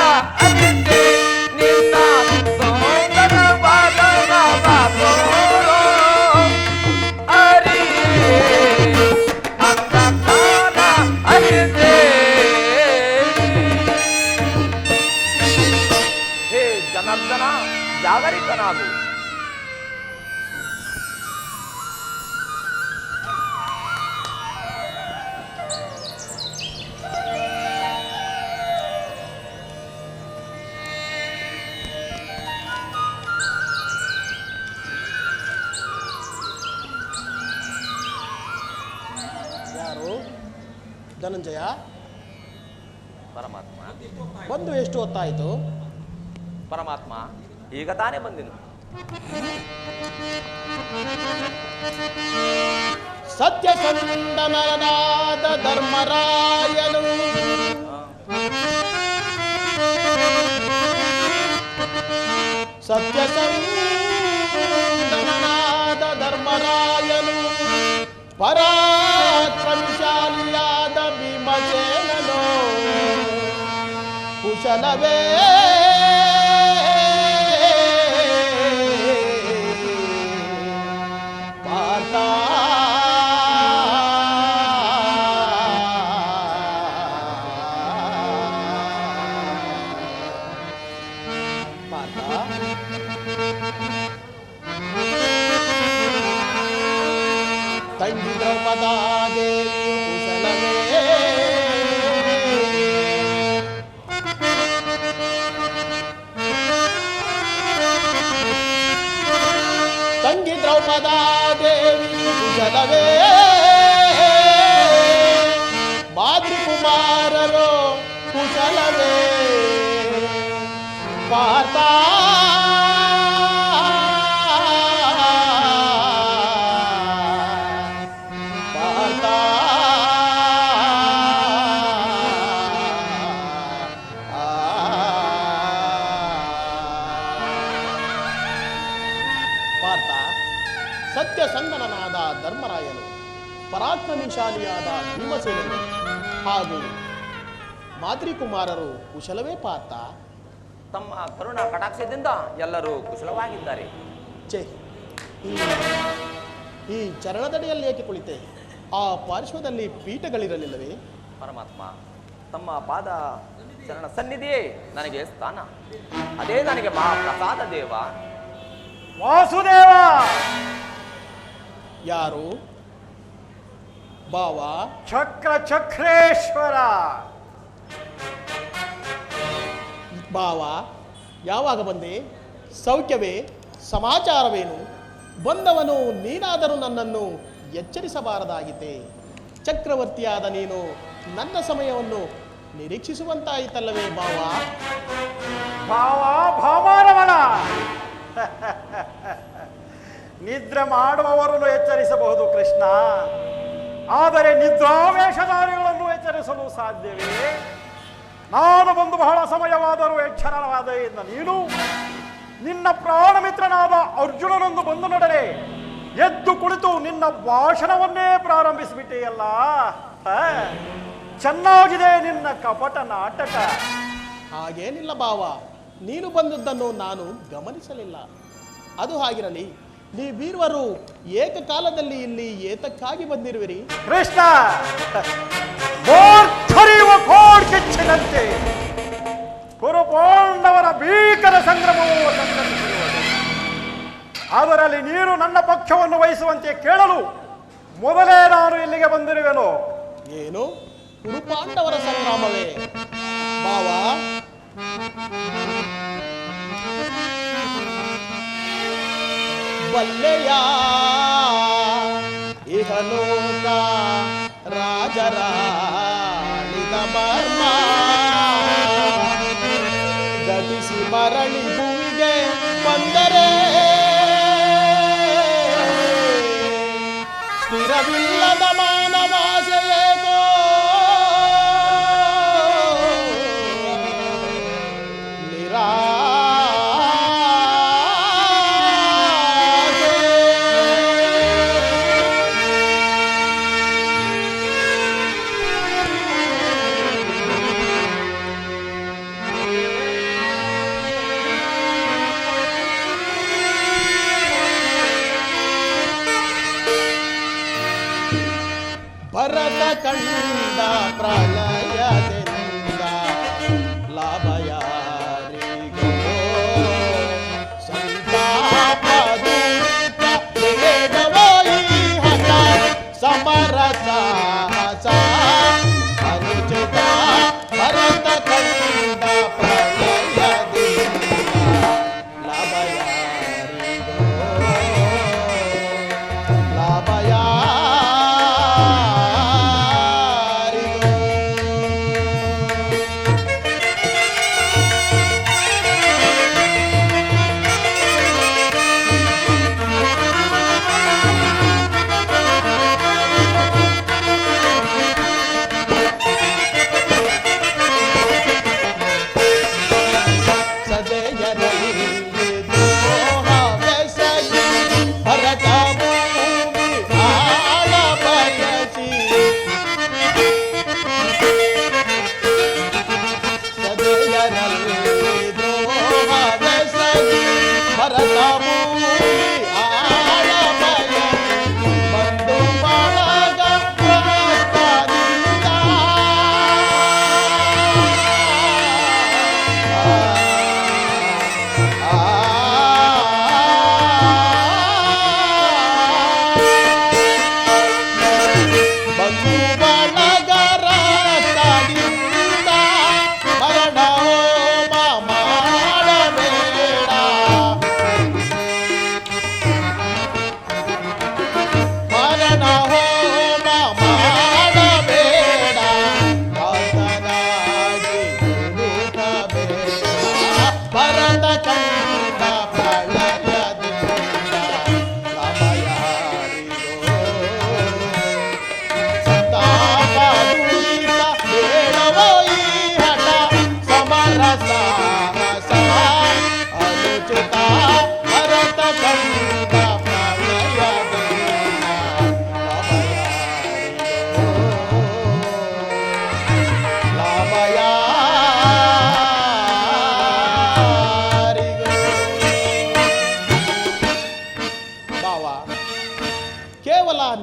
ಅರಿತೆ ನಿನ್ನ ಸೌಂದರವಾದನವ ತೋರೋ ಹರಿ ಅಂಧಕಾರ ಅರಿತೆ ಹೇ ಜನಾರ್ದನ ಜಾಗರಿಕನಾಗು ಯಾರು? ಧನಂಜಯ ಪರಮಾತ್ಮ ಬಂದು ಎಷ್ಟು ಹೊತ್ತಾಯಿತು? ಪರಮಾತ್ಮ ಈಗ ತಾನೇ ಬಂದೆನು. ಸತ್ಯಸಂದನನಾದ ಧರ್ಮರಾಯನು ಸತ್ಯಸಂದನನಾದ ಧರ್ಮರಾಯನು ಪರಾಕ್ರಮಶಾಲಿಯಾದ ಭೀಮಸೇನನು ಕುಶಲವೇ ಪಾರ್ಥ ತಂಗಿ ದ್ರೌಪದಾದೇವಿಯು ಕುಶಲವೇ ತಂಗಿ ದ್ರೌಪದಾದೇವಿಯು ಕುಶಲವೇ ಮಾತೃಕುಮಾರರು ಕುಶಲವೇ ಪಾರ್ಥ ಸತ್ಯಸಂದನನಾದ ಧರ್ಮರಾಯನು ಪರಾಕ್ರಮಶಾಲಿಯಾದ ಭೀಮಸೇನನು ಹಾಗೂ ಮಾತೃಕುಮಾರರು ಕುಶಲವೇ ಪಾರ್ಥ. ತಮ್ಮ ಕರುಣ ಕಟಾಕ್ಷದಿಂದ ಎಲ್ಲರೂ ಕುಶಲವಾಗಿದ್ದಾರೆ. ಛೇ, ಈ ಚರಣದಡಿಯಲ್ಲಿ ಏಕೆ ಕುಳಿತೆ? ಆ ಪಾರ್ಶ್ವದಲ್ಲಿ ಪೀಠಗಳಿರಲಿಲ್ಲವೇ? ಪರಮಾತ್ಮ, ತಮ್ಮ ಪಾದ ಚರಣ ಸನ್ನಿಧಿಯೇ ನನಗೆ ಸ್ಥಾನ. ಅದೇ ನನಗೆ ಮಹಾಪ್ರಸಾದ ದೇವ. ವಾಸುದೇವ ಯಾರು? ಬಾವ ಚಕ್ರ ಚಕ್ರೇಶ್ವರ. ಭಾವ, ಯಾವಾಗ ಬಂದೆ? ಸೌಖ್ಯವೇ? ಸಮಾಚಾರವೇನು? ಬಂದವನು ನೀನಾದರೂ ನನ್ನನ್ನು ಎಚ್ಚರಿಸಬಾರದಾಗಿತ್ತೆ. ಚಕ್ರವರ್ತಿಯಾದ ನೀನು ನನ್ನ ಸಮಯವನ್ನು ನಿರೀಕ್ಷಿಸುವಂತಾಯಿತಲ್ಲವೇ ಭಾವ? ಭಾಮಾರವಣ ನಿದ್ರೆ ಮಾಡುವವರನ್ನು ಎಚ್ಚರಿಸಬಹುದು ಕೃಷ್ಣ, ಆದರೆ ನಿದ್ರಾವೇಶಧಾರಿಗಳನ್ನು ಎಚ್ಚರಿಸಲು ಸಾಧ್ಯವೇ? ನಾನು ಬಂದು ಬಹಳ ಸಮಯವಾದರೂ ಎಚ್ಚರವಾದೆಯಿಂದ ನೀನು ನಿನ್ನ ಪ್ರಾಣಮಿತ್ರನಾದ ಅರ್ಜುನನೊಂದು ಬಂದು ನೋಡರೆ ಎದ್ದು ಕುಳಿತು ನಿನ್ನ ಭಾಷಣವನ್ನೇ ಪ್ರಾರಂಭಿಸಿಬಿಟ್ಟೆಯಲ್ಲ. ಚೆನ್ನಾಗಿದೆ ನಿನ್ನ ಕಪಟ ನಾಟಕ. ಹಾಗೇನಿಲ್ಲ ಭಾವ, ನೀನು ಬಂದದ್ದನ್ನು ನಾನು ಗಮನಿಸಲಿಲ್ಲ. ಅದು ಹಾಗಿರಲಿ, ನೀವೀರ್ವರು ಏಕಕಾಲದಲ್ಲಿ ಇಲ್ಲಿ ಏತಕ್ಕಾಗಿ ಬಂದಿರುವಿರಿ? ಕೃಷ್ಣ, ಕಿಚ್ಚಿನಂತೆ ಕುರುಪಾಂಡವರ ಭೀಕರ ಸಂಗ್ರಮವು ಸಂಘಟಿಸಿರುವುದು. ಅದರಲ್ಲಿ ನೀನು ನನ್ನ ಪಕ್ಷವನ್ನು ವಹಿಸುವಂತೆ ಕೇಳಲು ಮೊದಲೇ ನಾನು ಇಲ್ಲಿಗೆ ಬಂದಿರುವೆನು. ಏನು ಕುರುಪಾಂಡವರ ಸಂಗ್ರಾಮವೇ? ಭಾವ, ಬಲ್ಲೆಯ ಇಹಲೋಕ ರಾಜರಾಣಿದ ಮರ್ಮ ಗತಿಸಿ ಮರಳಿ ಭೂಮಿಗೆ ಬಂದರೆ ಸ್ಥಿರವಿಲ್ಲದ ಮಾನವಾಸೆಯೇಗೋ ಭರತ ಕಂಡ ಪ್ರಲಯದಿಂದ ಲಾಭಯಾರಿಗೋ ಸಂತಾಪದೂತ ಬೇಡವೋ ಈ ಹಠ ಸಮರಸ ಅನುಚಿತ. ಭರತ ಕಂಡ ಪ್ರಲಯದಿಂದ ಲಾಭಯಾರಿಗೋ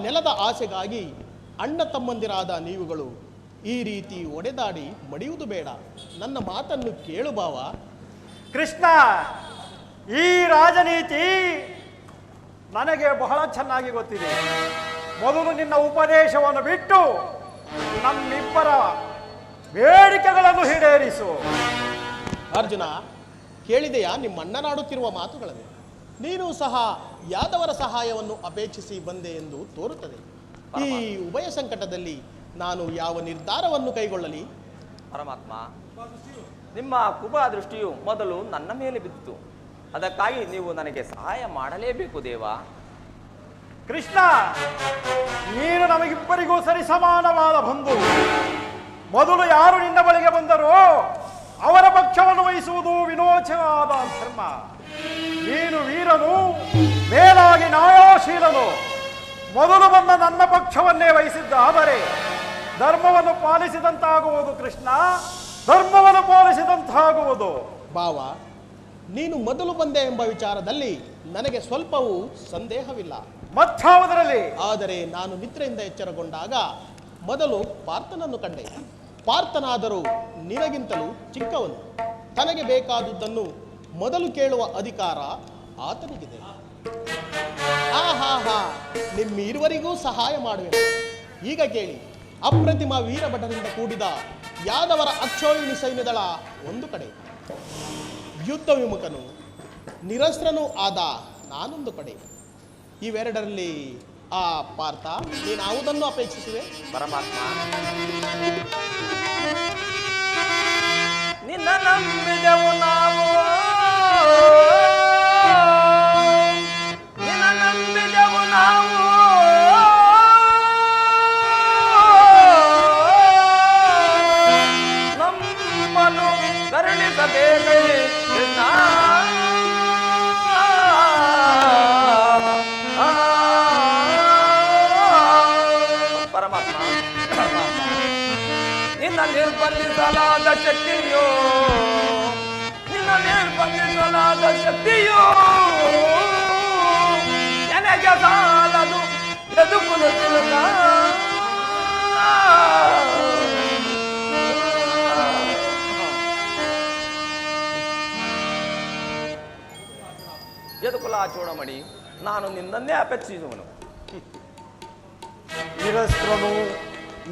ನೆಲದ ಆಸೆಗಾಗಿ ಅಣ್ಣ ತಮ್ಮಂದಿರಾದ ನೀವುಗಳು ಈ ರೀತಿ ಒಡೆದಾಡಿ ಮಡಿಯುವುದು ಬೇಡ. ನನ್ನ ಮಾತನ್ನು ಕೇಳು ಭಾವ. ಕೃಷ್ಣ, ಈ ರಾಜನೀತಿ ನನಗೆ ಬಹಳ ಚೆನ್ನಾಗಿ ಗೊತ್ತಿದೆ. ಮೊದಲು ನಿನ್ನ ಉಪದೇಶವನ್ನು ಬಿಟ್ಟು ನಮ್ಮಿಬ್ಬರ ಬೇಡಿಕೆಗಳನ್ನು ಈಡೇರಿಸು. ಅರ್ಜುನ, ಕೇಳಿದೆಯಾ ನಿಮ್ಮಣ್ಣನಾಡುತ್ತಿರುವ ಮಾತುಗಳನ್ನು? ನೀನು ಸಹ ಯಾದವರ ಸಹಾಯವನ್ನು ಅಪೇಕ್ಷಿಸಿ ಬಂದೆ ಎಂದು ತೋರುತ್ತದೆ. ಈ ಉಭಯ ಸಂಕಟದಲ್ಲಿ ನಾನು ಯಾವ ನಿರ್ಧಾರವನ್ನು ಕೈಗೊಳ್ಳಲಿ? ಪರಮಾತ್ಮ, ನಿಮ್ಮ ಕುಬ ದೃಷ್ಟಿಯು ಮೊದಲು ನನ್ನ ಮೇಲೆ ಬಿದ್ದಿತು. ಅದಕ್ಕಾಗಿ ನೀವು ನನಗೆ ಸಹಾಯ ಮಾಡಲೇಬೇಕು ದೇವ. ಕೃಷ್ಣ, ನೀನು ನಮಗಿಬ್ಬರಿಗೂ ಸರಿ ಸಮಾನವಾದ ಬಂಧು. ಮೊದಲು ಯಾರು ನಿನ್ನ ಬಳಿಗೆ ಬಂದರೋ ಅವರ ಪಕ್ಷವನ್ನು ವಹಿಸುವುದು ವಿನೋಚವಾದ ಧರ್ಮ. ನೀನು ವೀರನು, ಮೇಲಾಗಿ ನ್ಯಾಯಶೀಲನು. ಮೊದಲು ಬಂದ ನನ್ನ ಪಕ್ಷವನ್ನೇ ವಹಿಸಿದ್ದ ಆದರೆ ಧರ್ಮವನ್ನು ಪಾಲಿಸಿದಂತಾಗುವುದು. ಕೃಷ್ಣ, ಧರ್ಮವನ್ನು ಪಾಲಿಸಿದಂತಾಗುವುದು. ಭಾವ, ನೀನು ಮೊದಲು ಬಂದೆ ಎಂಬ ವಿಚಾರದಲ್ಲಿ ನನಗೆ ಸ್ವಲ್ಪವೂ ಸಂದೇಹವಿಲ್ಲ. ಮತ್ತಾವುದರಲ್ಲಿ? ಆದರೆ ನಾನು ನಿದ್ರೆಯಿಂದ ಎಚ್ಚರಗೊಂಡಾಗ ಮೊದಲು ಪಾರ್ಥನನ್ನು ಕಂಡೆ. ಪಾರ್ಥನಾದರೂ ನಿನಗಿಂತಲೂ ಚಿಕ್ಕವನು. ತನಗೆ ಬೇಕಾದುದನ್ನು ಮೊದಲು ಕೇಳುವ ಅಧಿಕಾರ ಆತನಿಗಿದೆ. ಆಹಾ, ನಿಮ್ಮಿರುವರಿಗೂ ಸಹಾಯ ಮಾಡುವೆ. ಈಗ ಕೇಳಿ, ಅಪ್ರತಿಮ ವೀರಭಟರಿಂದ ಕೂಡಿದ ಯಾದವರ ಅಕ್ಷೋಹಿಣಿ ಸೈನ್ಯದಳ ಒಂದು ಕಡೆ, ಯುದ್ಧ ವಿಮುಖನು ನಿರಸ್ತ್ರನೂ ಆದ ನಾನೊಂದು ಕಡೆ. ಇವೆರಡರಲ್ಲಿ ಆ ಪಾರ್ಥ ನೀನಾವುದನ್ನು ಅಪೇಕ್ಷಿಸುವೆ? ಪರಮಾತ್ಮ, ನಿನ್ನ ನಂಬಿದೆವು ನಾವು, ನಿನ್ನ ನಂಬಿದೆವು ನಾವು. ನಮ್ಮನ್ನು ಕರುಣಿಸಬೇಕೇ ಕೃಷ್ಣ. ಪರಮಾತ್ಮ, ನಿನ್ನ ನಿರ್ಬಂಧಿಸಲಾದ ಶಕ್ತಿಯೋ, ನಿನ್ನ ನಿರ್ಬಂಧಿಸಲಾದ ಶಕ್ತಿಯೋ ನನಗೆ ಸಾಲದು ಎದುಕುಲು ತಿರುಗ. ಎದುಕುಲ ಚೂಡಮಣಿ, ನಾನು ನಿನ್ನನ್ನೇ ಅಪೇಕ್ಷಿಸುವನು. ನಿರಸ್ತ್ರನು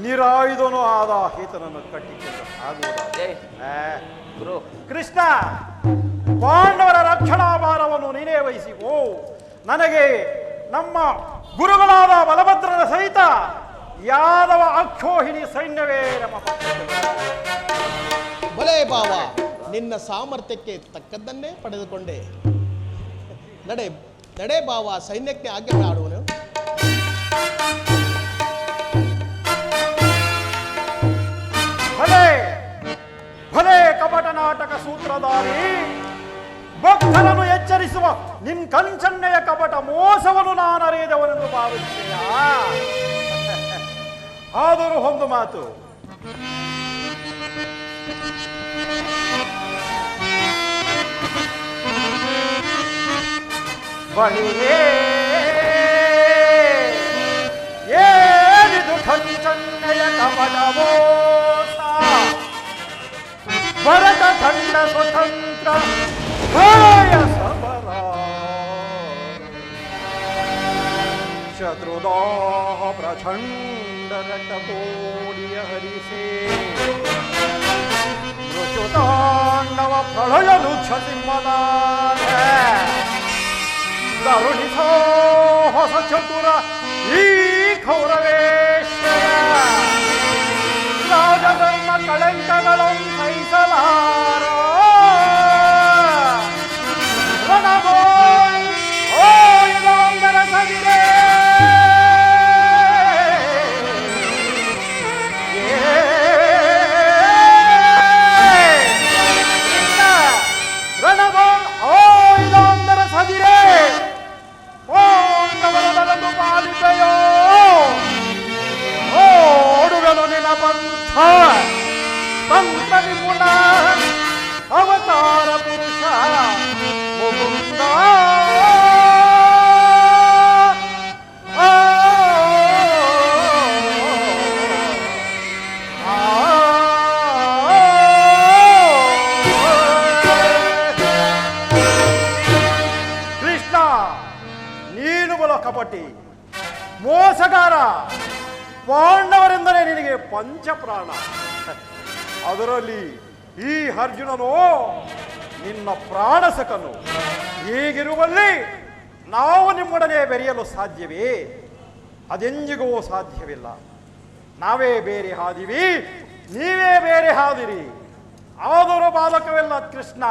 ನಿರಾಯುಧನು ಆದ ಈತನನ್ನು ಕಟ್ಟಿಕೊಂಡು ಆಗುವುದಾದರೆ ಗುರು ಕೃಷ್ಣ, ಪಾಂಡವರ ರಕ್ಷಣಾ ಭಾರವನ್ನು ನೀನೇ ವಹಿಸಿಕೋ. ನನಗೆ ನಮ್ಮ ಗುರುಗಳಾದ ಬಲಭದ್ರನ ಸಹಿತ ಯಾದವ ಅಕ್ಷೋಹಿಣಿ ಸೈನ್ಯವೇ ನಮ್ಮ ಬಲೇ ಭಾವ, ನಿನ್ನ ಸಾಮರ್ಥ್ಯಕ್ಕೆ ತಕ್ಕದ್ದನ್ನೇ ಪಡೆದುಕೊಂಡೆ. ನಡೆ ಭಾವ, ಸೈನ್ಯಕ್ಕೆ ಆಜ್ಞೆ ಮಾಡುವನು. ಭಲೆ ಭಲೆ ಕಪಟ ನಾಟಕ ಸೂತ್ರಧಾರಿ, ಭಕ್ತರನ್ನು ಎಚ್ಚರಿಸುವ ನಿನ್ ಕಂಚನ್ನೆಯ ಕಪಟ ಮೋಸವನ್ನು ನಾನು ಅರಿಯದವನೆಂದು ಭಾವಿಸುತ್ತೀಯ. ಆದರೂ ಒಂದು ಮಾತು, ಬಳಿಯೇ ಏನಿದು ಕಂಚನ್ನೆಯ ಕಪಟ ಮೋಸ. ಭರತ ಖಂಡ ಸ್ವತಂತ್ರ ಭಯ ಸಮರ, ಶತ್ರುದಾಹ ಪ್ರಚಂಡ ರಟಕೋಡಿಯ ಹರಿಸೇ, ಮೃತ್ಯುತಾಂಡವ ಪ್ರಳಯ ನುಚ್ಛ ಸಿಂಹದಾನ, ಕರುಣಿಸೋ ಹೊಸ ಚತುರ ಈ ಕೌರವೇಶ್ವರ. ರಾಜಧರ್ಮ ಕಳಂಕಗಳನ್ನು ಸಹಿಸಲಾರೋ ರಣಬೋಯ್ ಓ ಯುಗಾಂಧರ ಸವಿರೇ. ರಣಬೋಯ್ ಓ ಯುಗಾಂಧರ ಸವಿರೇ, ಪಾಂಡವರನ್ನು ಪಾಲಿಸೆಯೋ. ಓಡುಗನು ನಿನ ಪಂಥ ತಂತ್ರ ನಿಪುಣ ಅವತಾರ ಪುರುಷ ಮುಕುಂದ. ಕೃಷ್ಣ, ನೀನು ಬಲ ಕಪಟಿ, ಮೋಸಗಾರ. ಪಾಂಡವರೆಂದರೆ ನಿನಗೆ ಪಂಚಪ್ರಾಣ. ಅದರಲ್ಲಿ ಈ ಅರ್ಜುನನು ನಿನ್ನ ಪ್ರಾಣಸಕನು. ಹೀಗಿರುವಲ್ಲಿ ನಾವು ನಿಮ್ಮೊಡನೆ ಬೆರೆಯಲು ಸಾಧ್ಯವೇ? ಅದೆಂದಿಗೂ ಸಾಧ್ಯವಿಲ್ಲ. ನಾವೇ ಬೇರೆ ಹಾದಿವಿ, ನೀವೇ ಬೇರೆ ಹಾದಿರಿ. ಆದರೂ ಬಾಲಕವೆಲ್ಲ ಕೃಷ್ಣ,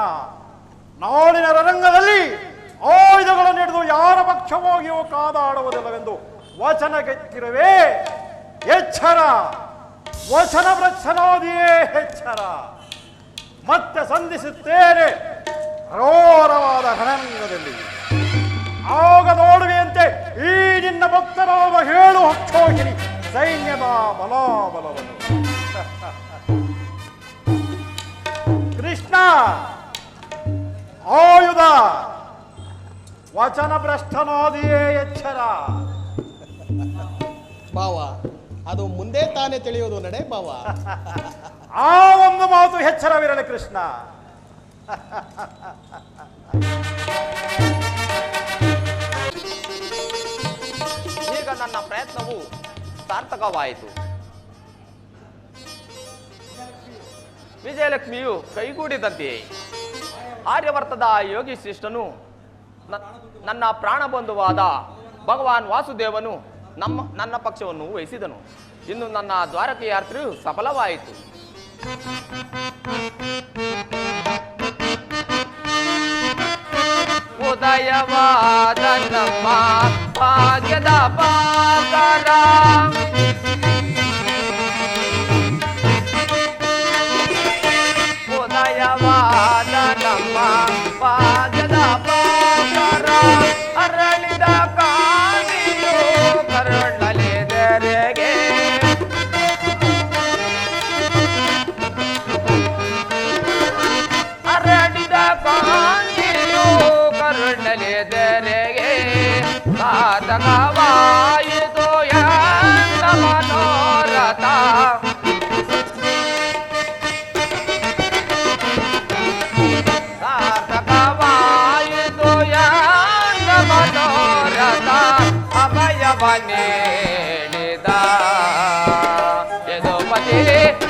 ನಾಳಿನ ರಂಗದಲ್ಲಿ ಆಯುಧಗಳನ್ನು ಹಿಡಿದು ಯಾರ ಪಕ್ಷವಾಗಿಯೂ ಕಾದಾಡುವುದಿಲ್ಲವೆಂದು ವಚನಗೆತ್ತಿರುವೆ. ಎಚ್ಚರ, ವಚನ ಪ್ರಚ್ಛನಾದಿಯೇ ಎಚ್ಚರ. ಮತ್ತೆ ಸಂಧಿಸುತ್ತೇನೆ ಘೋರವಾದ ರಣರಂಗದಲ್ಲಿ. ಆಗ ನೋಡುವೆಯಂತೆ ಈ ನಿನ್ನ ಭಕ್ತರಾದ 7 ಅಕ್ಷೋಹಿಣಿ ಸೈನ್ಯದ ಬಲಾಬಲವನ್ನು. ಕೃಷ್ಣ, ಆಯುಧ, ವಚನ ಭ್ರಷ್ಟನಾದಿಯೇ ಎಚ್ಚರ. ಭಾವ, ಅದು ಮುಂದೆ ತಾನೇ ತಿಳಿಯುವುದು ನಡೆ ಭಾವ. ಆ ಒಂದು ಮಾತು ಎಚ್ಚರವಿರಲಿ ಕೃಷ್ಣ. ಈಗ ನನ್ನ ಪ್ರಯತ್ನವು ಸಾರ್ಥಕವಾಯಿತು. ವಿಜಯಲಕ್ಷ್ಮಿಯು ಕೈಗೂಡಿದಂತೆಯೇ ಆರ್ಯವರ್ತದ ಯೋಗಿ ಶ್ರೇಷ್ಠನು ನನ್ನ ಪ್ರಾಣಬಂಧುವಾದ ಭಗವಾನ್ ವಾಸುದೇವನು ನನ್ನ ಪಕ್ಷವನ್ನು ವಹಿಸಿದನು. ಇನ್ನು ನನ್ನ ದ್ವಾರಕೆಯ ಯಾತ್ರೆಯು ಸಫಲವಾಯಿತು. ಉದಯವಾದ ನಮ್ಮ ಭಾಗ್ಯದ ಪಾಕರ, ಉದಯವಾದ ನಮ್ಮ ಭಾಗ್ಯದ ಪಾಕರ, ಅರಳಿದ ಕಾಣಿಯು ಕರುಣಲಿದರೆಗೆ, ಅರಳಿದ ಕಾಣಿಯು ಕರುಣಲಿದರೆಗೆ, ಸಾಧಕವಾಯಿತು ಎಂದ ಮನೋರಥ. ಸಾಧಕವಾಯಿತು ಎಂದ ಮನೋರಥ, ಅಭಯವ ನೀಡಿದ ಯದುಪತಿ,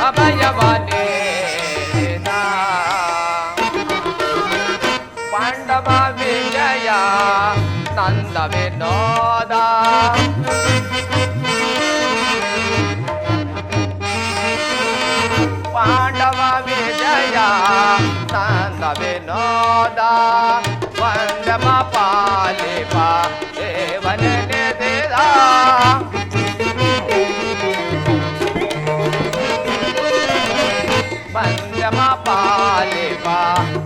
ಅಭಯವ ನೀಡಿದ. ಪಾಂಡವ ವಿಜಯ ನಂದ ವಿನೋದ, ಪಾಂಡವ ವಿಜಯ ನಂದ ವಿನೋದ, ವಂದಮ ಪಾಲಿಪ ದೇವನ ನಿಧಿದ. ವಂದಮ ಪಾಲಿಪ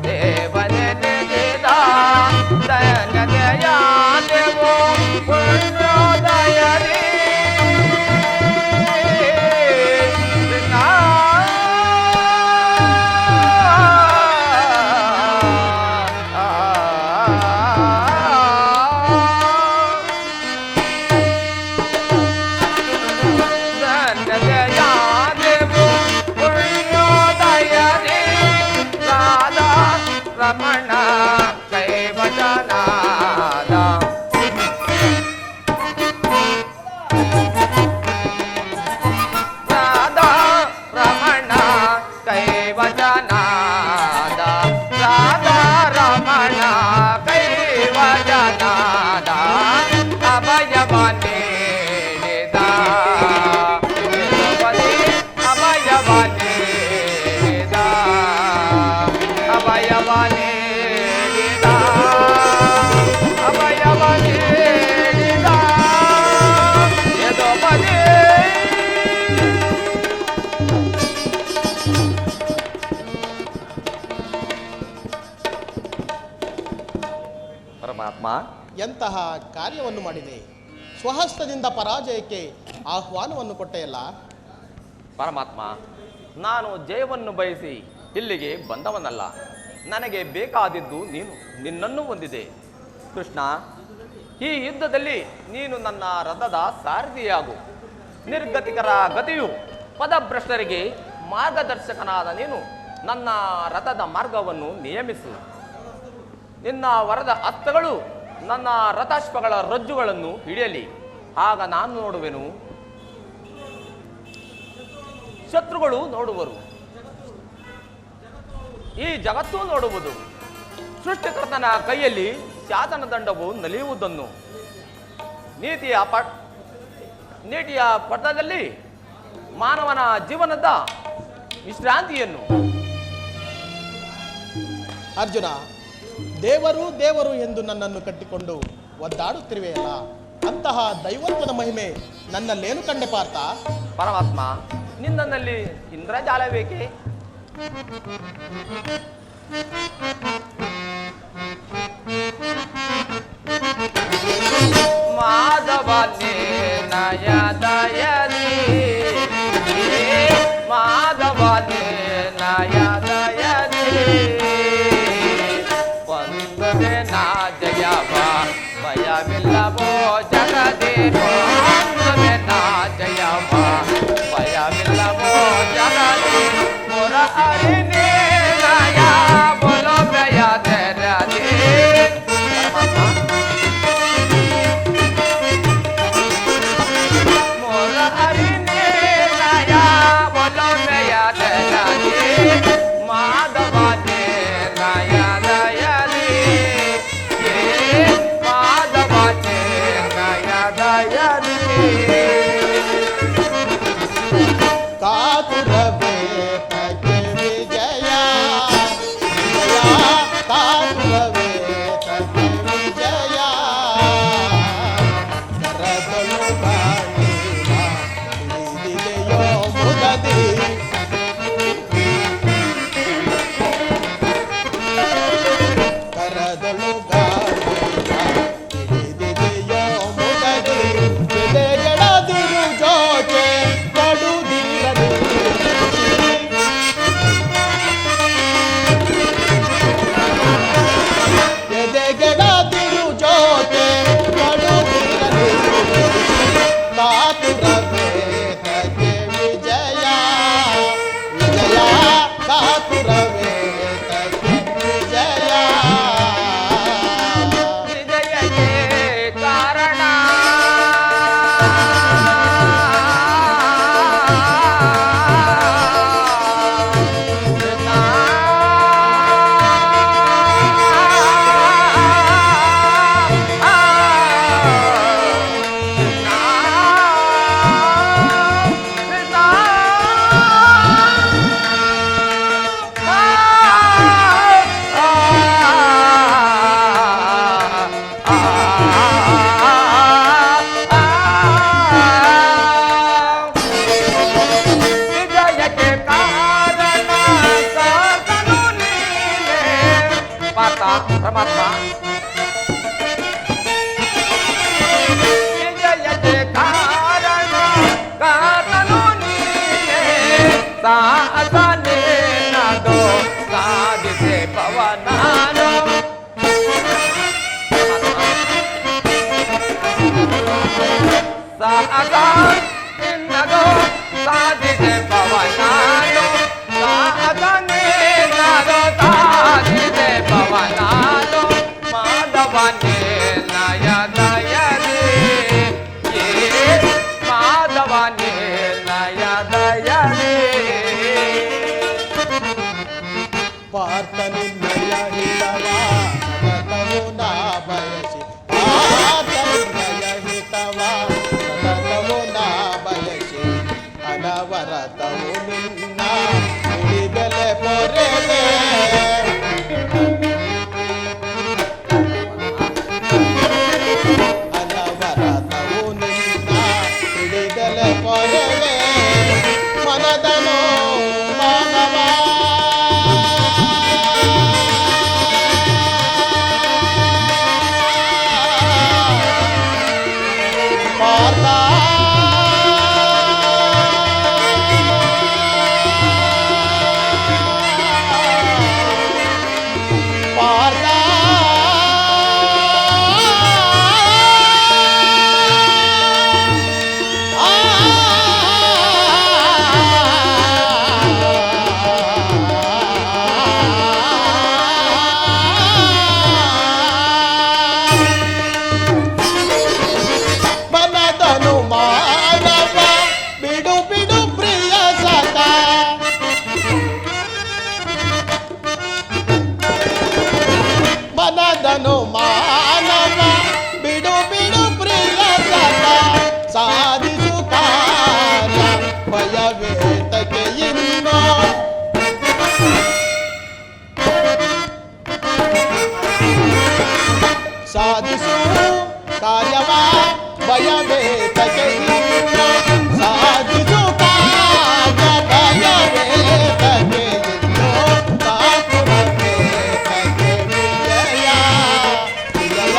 ದೇವನ ನಿಧಿದ, ದಯನದಯಾ ದೇವೋ ಪುಣ್ಯೋದಯದಿ. ರಮಣ ಕೈವಚನಾದ, ರಾಧಾ ರಮಣ ಕೈವಚನಾದ, ರಾಧಾ ರಮಣ ಕೈವಚನಾದ, ಅಭಯವ ನೀಡಿದ ಯದುಪತಿ, ಅಭಯವ ನೀಡಿದ, ಅಭಯವ ನೀಡಿದ, ಅಭಯವ ನೀಡಿದ ಯದುಪತಿ. ಪರಮಾತ್ಮ, ಎಂತಹ ಕಾರ್ಯವನ್ನು ಮಾಡಿದೆ. ಸ್ವಹಸ್ತದಿಂದ ಪರಾಜಯಕ್ಕೆ ಆಹ್ವಾನವನ್ನು ಕೊಟ್ಟೆಯಲ್ಲ. ಪರಮಾತ್ಮ, ನಾನು ಜಯವನ್ನು ಬಯಸಿ ಇಲ್ಲಿಗೆ ಬಂದವನಲ್ಲ. ನನಗೆ ಬೇಕಾದಿದ್ದು ನೀನು, ನಿನ್ನನ್ನು ಹೊಂದಿದೆ. ಕೃಷ್ಣ, ಈ ಯುದ್ಧದಲ್ಲಿ ನೀನು ನನ್ನ ರಥದ ಸಾರಥಿಯಾಗು. ನಿರ್ಗತಿಕರ ಗತಿಯು ಪದಭ್ರಷ್ಟರಿಗೆ ಮಾರ್ಗದರ್ಶಕನಾದ ನೀನು ನನ್ನ ರಥದ ಮಾರ್ಗವನ್ನು ನಿಯಮಿಸು. ನಿನ್ನ ವರದ ಹಸ್ತಗಳು ನನ್ನ ರಥಾಶ್ವಗಳ ರಜ್ಜುಗಳನ್ನು ಹಿಡಿಯಲಿ. ಆಗ ನಾನು ನೋಡುವೆನು, ಶತ್ರುಗಳು ನೋಡುವರು. ಈ ಜಗತ್ತು ನೋಡುವುದು ಸೃಷ್ಟಿಕರ್ತನ ಕೈಯಲ್ಲಿ ಶಾಸನ ದಂಡವು ನಲಿಯುವುದನ್ನು, ನೀತಿಯ ಪಥದಲ್ಲಿ ಮಾನವನ ಜೀವನದ ವಿಶ್ರಾಂತಿಯನ್ನು. ಅರ್ಜುನ, ದೇವರು ದೇವರು ಎಂದು ನನ್ನನ್ನು ಕಟ್ಟಿಕೊಂಡು ಒದ್ದಾಡುತ್ತಿರುವೆಯಲ್ಲ, ಅಂತಹ ದೈವತ್ವದ ಮಹಿಮೆ ನನ್ನಲ್ಲೇನು ಕಂಡೆ ಪಾರ್ಥ? ಪರಮಾತ್ಮ, ನಿನ್ನಲ್ಲಿ ಇಂದ್ರಜಾಲ ಬೇಕೆ? ಮಾಧವನೇ ನಯದಯನಿ, ಮಾಧವನೇ ನಯದಯನಿ, ಒಂದನೇ ನಾ ಜಯವ ಭಯವಿಲ್ಲವೋ ಜಗದೇ, ಒಂದನೇ ನಾ ಜಯವ ಭಯವಿಲ್ಲವೋ ಜಗದೇ, ಮೊರ ಹರಿನೇ ನಯ ಬೋಲೋ ಪ್ರಯ ಧರದೇ. ಮೊರ ಹರಿನೇ ನಯ ಬೋಲೋ ಪ್ರಯ ಧರದೇ, ಮಾಧವನೇ ನಯ ದಯನಿ, ಮಾಧವನೇ ನಯ ದಯನಿ. ಕಾತುರವೇ ತಗೆ ವಿಜಯ, ಕಾತುರವೇ ತಗೆ ವಿಜಯ, ಕರದಳು ಗಾಳಿಯ ಹಿಡಿದೆಯೋ ಮುದದಿ, ಕರದಳು ಗಾಳಿಯ ಹಿಡಿದೆಯೋ ಮುದದಿ, ಎದೆಗೆಡದಿರು ಜೋಕೆ ಕಡುದಿರಲಿ, ಎದೆಗೆಡದಿರು ಜೋಕೆ ಕಡುದಿರಲಿ, ಕಾತುರವೇ ತಗೆ ವಿಜಯ, ವಿಜಯ ಕಾತುರವೇ ತಗೆ ವಿಜಯ. ಹೃದಯಕ್ಕೆ ಕಾರಣ ಹೃದಯಕ್ಕೆ ಕಾರಣ ಕಾತನು ನೀನೆ. ಪಾರ್ಥ, ಪರಮಾತ್ಮ, ಹೃದಯಕ್ಕೆ ಕಾರಣ ಕಾತನು ನೀನೆ, ಸಾಧನೆ ನದು ಸಾಧಿಸೆ ಪವನಾನು. ಸಾಧನದು ಸಾಧಿಸೆ ಪವನಾನು, ಸಾಧನೆ ನದು ಸಾಧಿಸೆ ಪವನಾನು, ಮಾಧವನೇ ನಯ ದಯನಿ, ಮಾಧವನೇ ನಯ ದಯನಿ. ಪಾರ್ಥ ನಿನ್ನಯ ಹಿತವ ಸತತವು ನಾ ಬಯಸಿ, ಪಾರ್ಥ ನಿನ್ನಯ ಹಿತವ ಸತತವು ನಾ ಬಯಸಿ, ಅನವರತವು ನಿನ್ನ ಭಯವೇ ತಗೆಯಿಲ್ಲ ಸಾಧಿಸು ಕಾರ್ಯ ಭಯವೇ ತಗೆಯಿಲ್ಲೋ ಕಾತುರವೇ ತಗೆ ವಿಜಯ ವಿಜಯ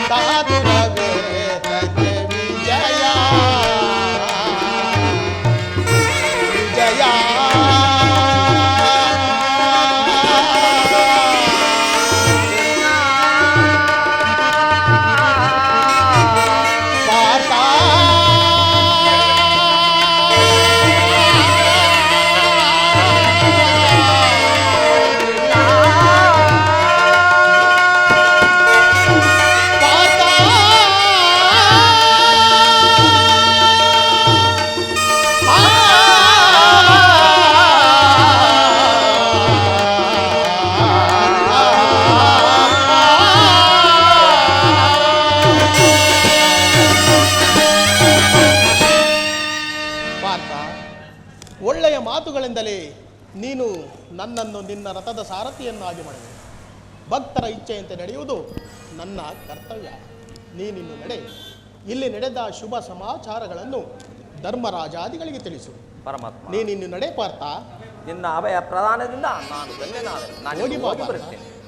ಕಾತುರವೇ ತಗೆ ವಿಜಯ ವಿಜಯ ಒಳ್ಳೆಯ ಮಾತುಗಳಿಂದಲೇ ನೀನು ನನ್ನನ್ನು ನಿನ್ನ ರಥದ ಸಾರಥಿಯನ್ನಾಗಿ ಮಾಡಿದೆ. ಭಕ್ತರ ಇಚ್ಛೆಯಂತೆ ನಡೆಯುವುದು ನನ್ನ ಕರ್ತವ್ಯ. ನೀನಿನ್ನು ನಡೆ. ಇಲ್ಲಿ ನಡೆದ ಶುಭ ಸಮಾಚಾರಗಳನ್ನು ಧರ್ಮರಾಜಾದಿಗಳಿಗೆ ತಿಳಿಸು. ಪರಮಾತ್ಮ ನೀನಿನ್ನು ನಡೆ ಪಾರ್ಥ. ನಿನ್ನ ಅಭಯ ಪ್ರದಾನದಿಂದ ನಾನು ಧನ್ಯನಾದೆ. ನಾನು ಹೋಗಿ ಬಾ ಹೋಗಿ ಪಾರ್ಥ. ಬರುತ್ತೇನೆ.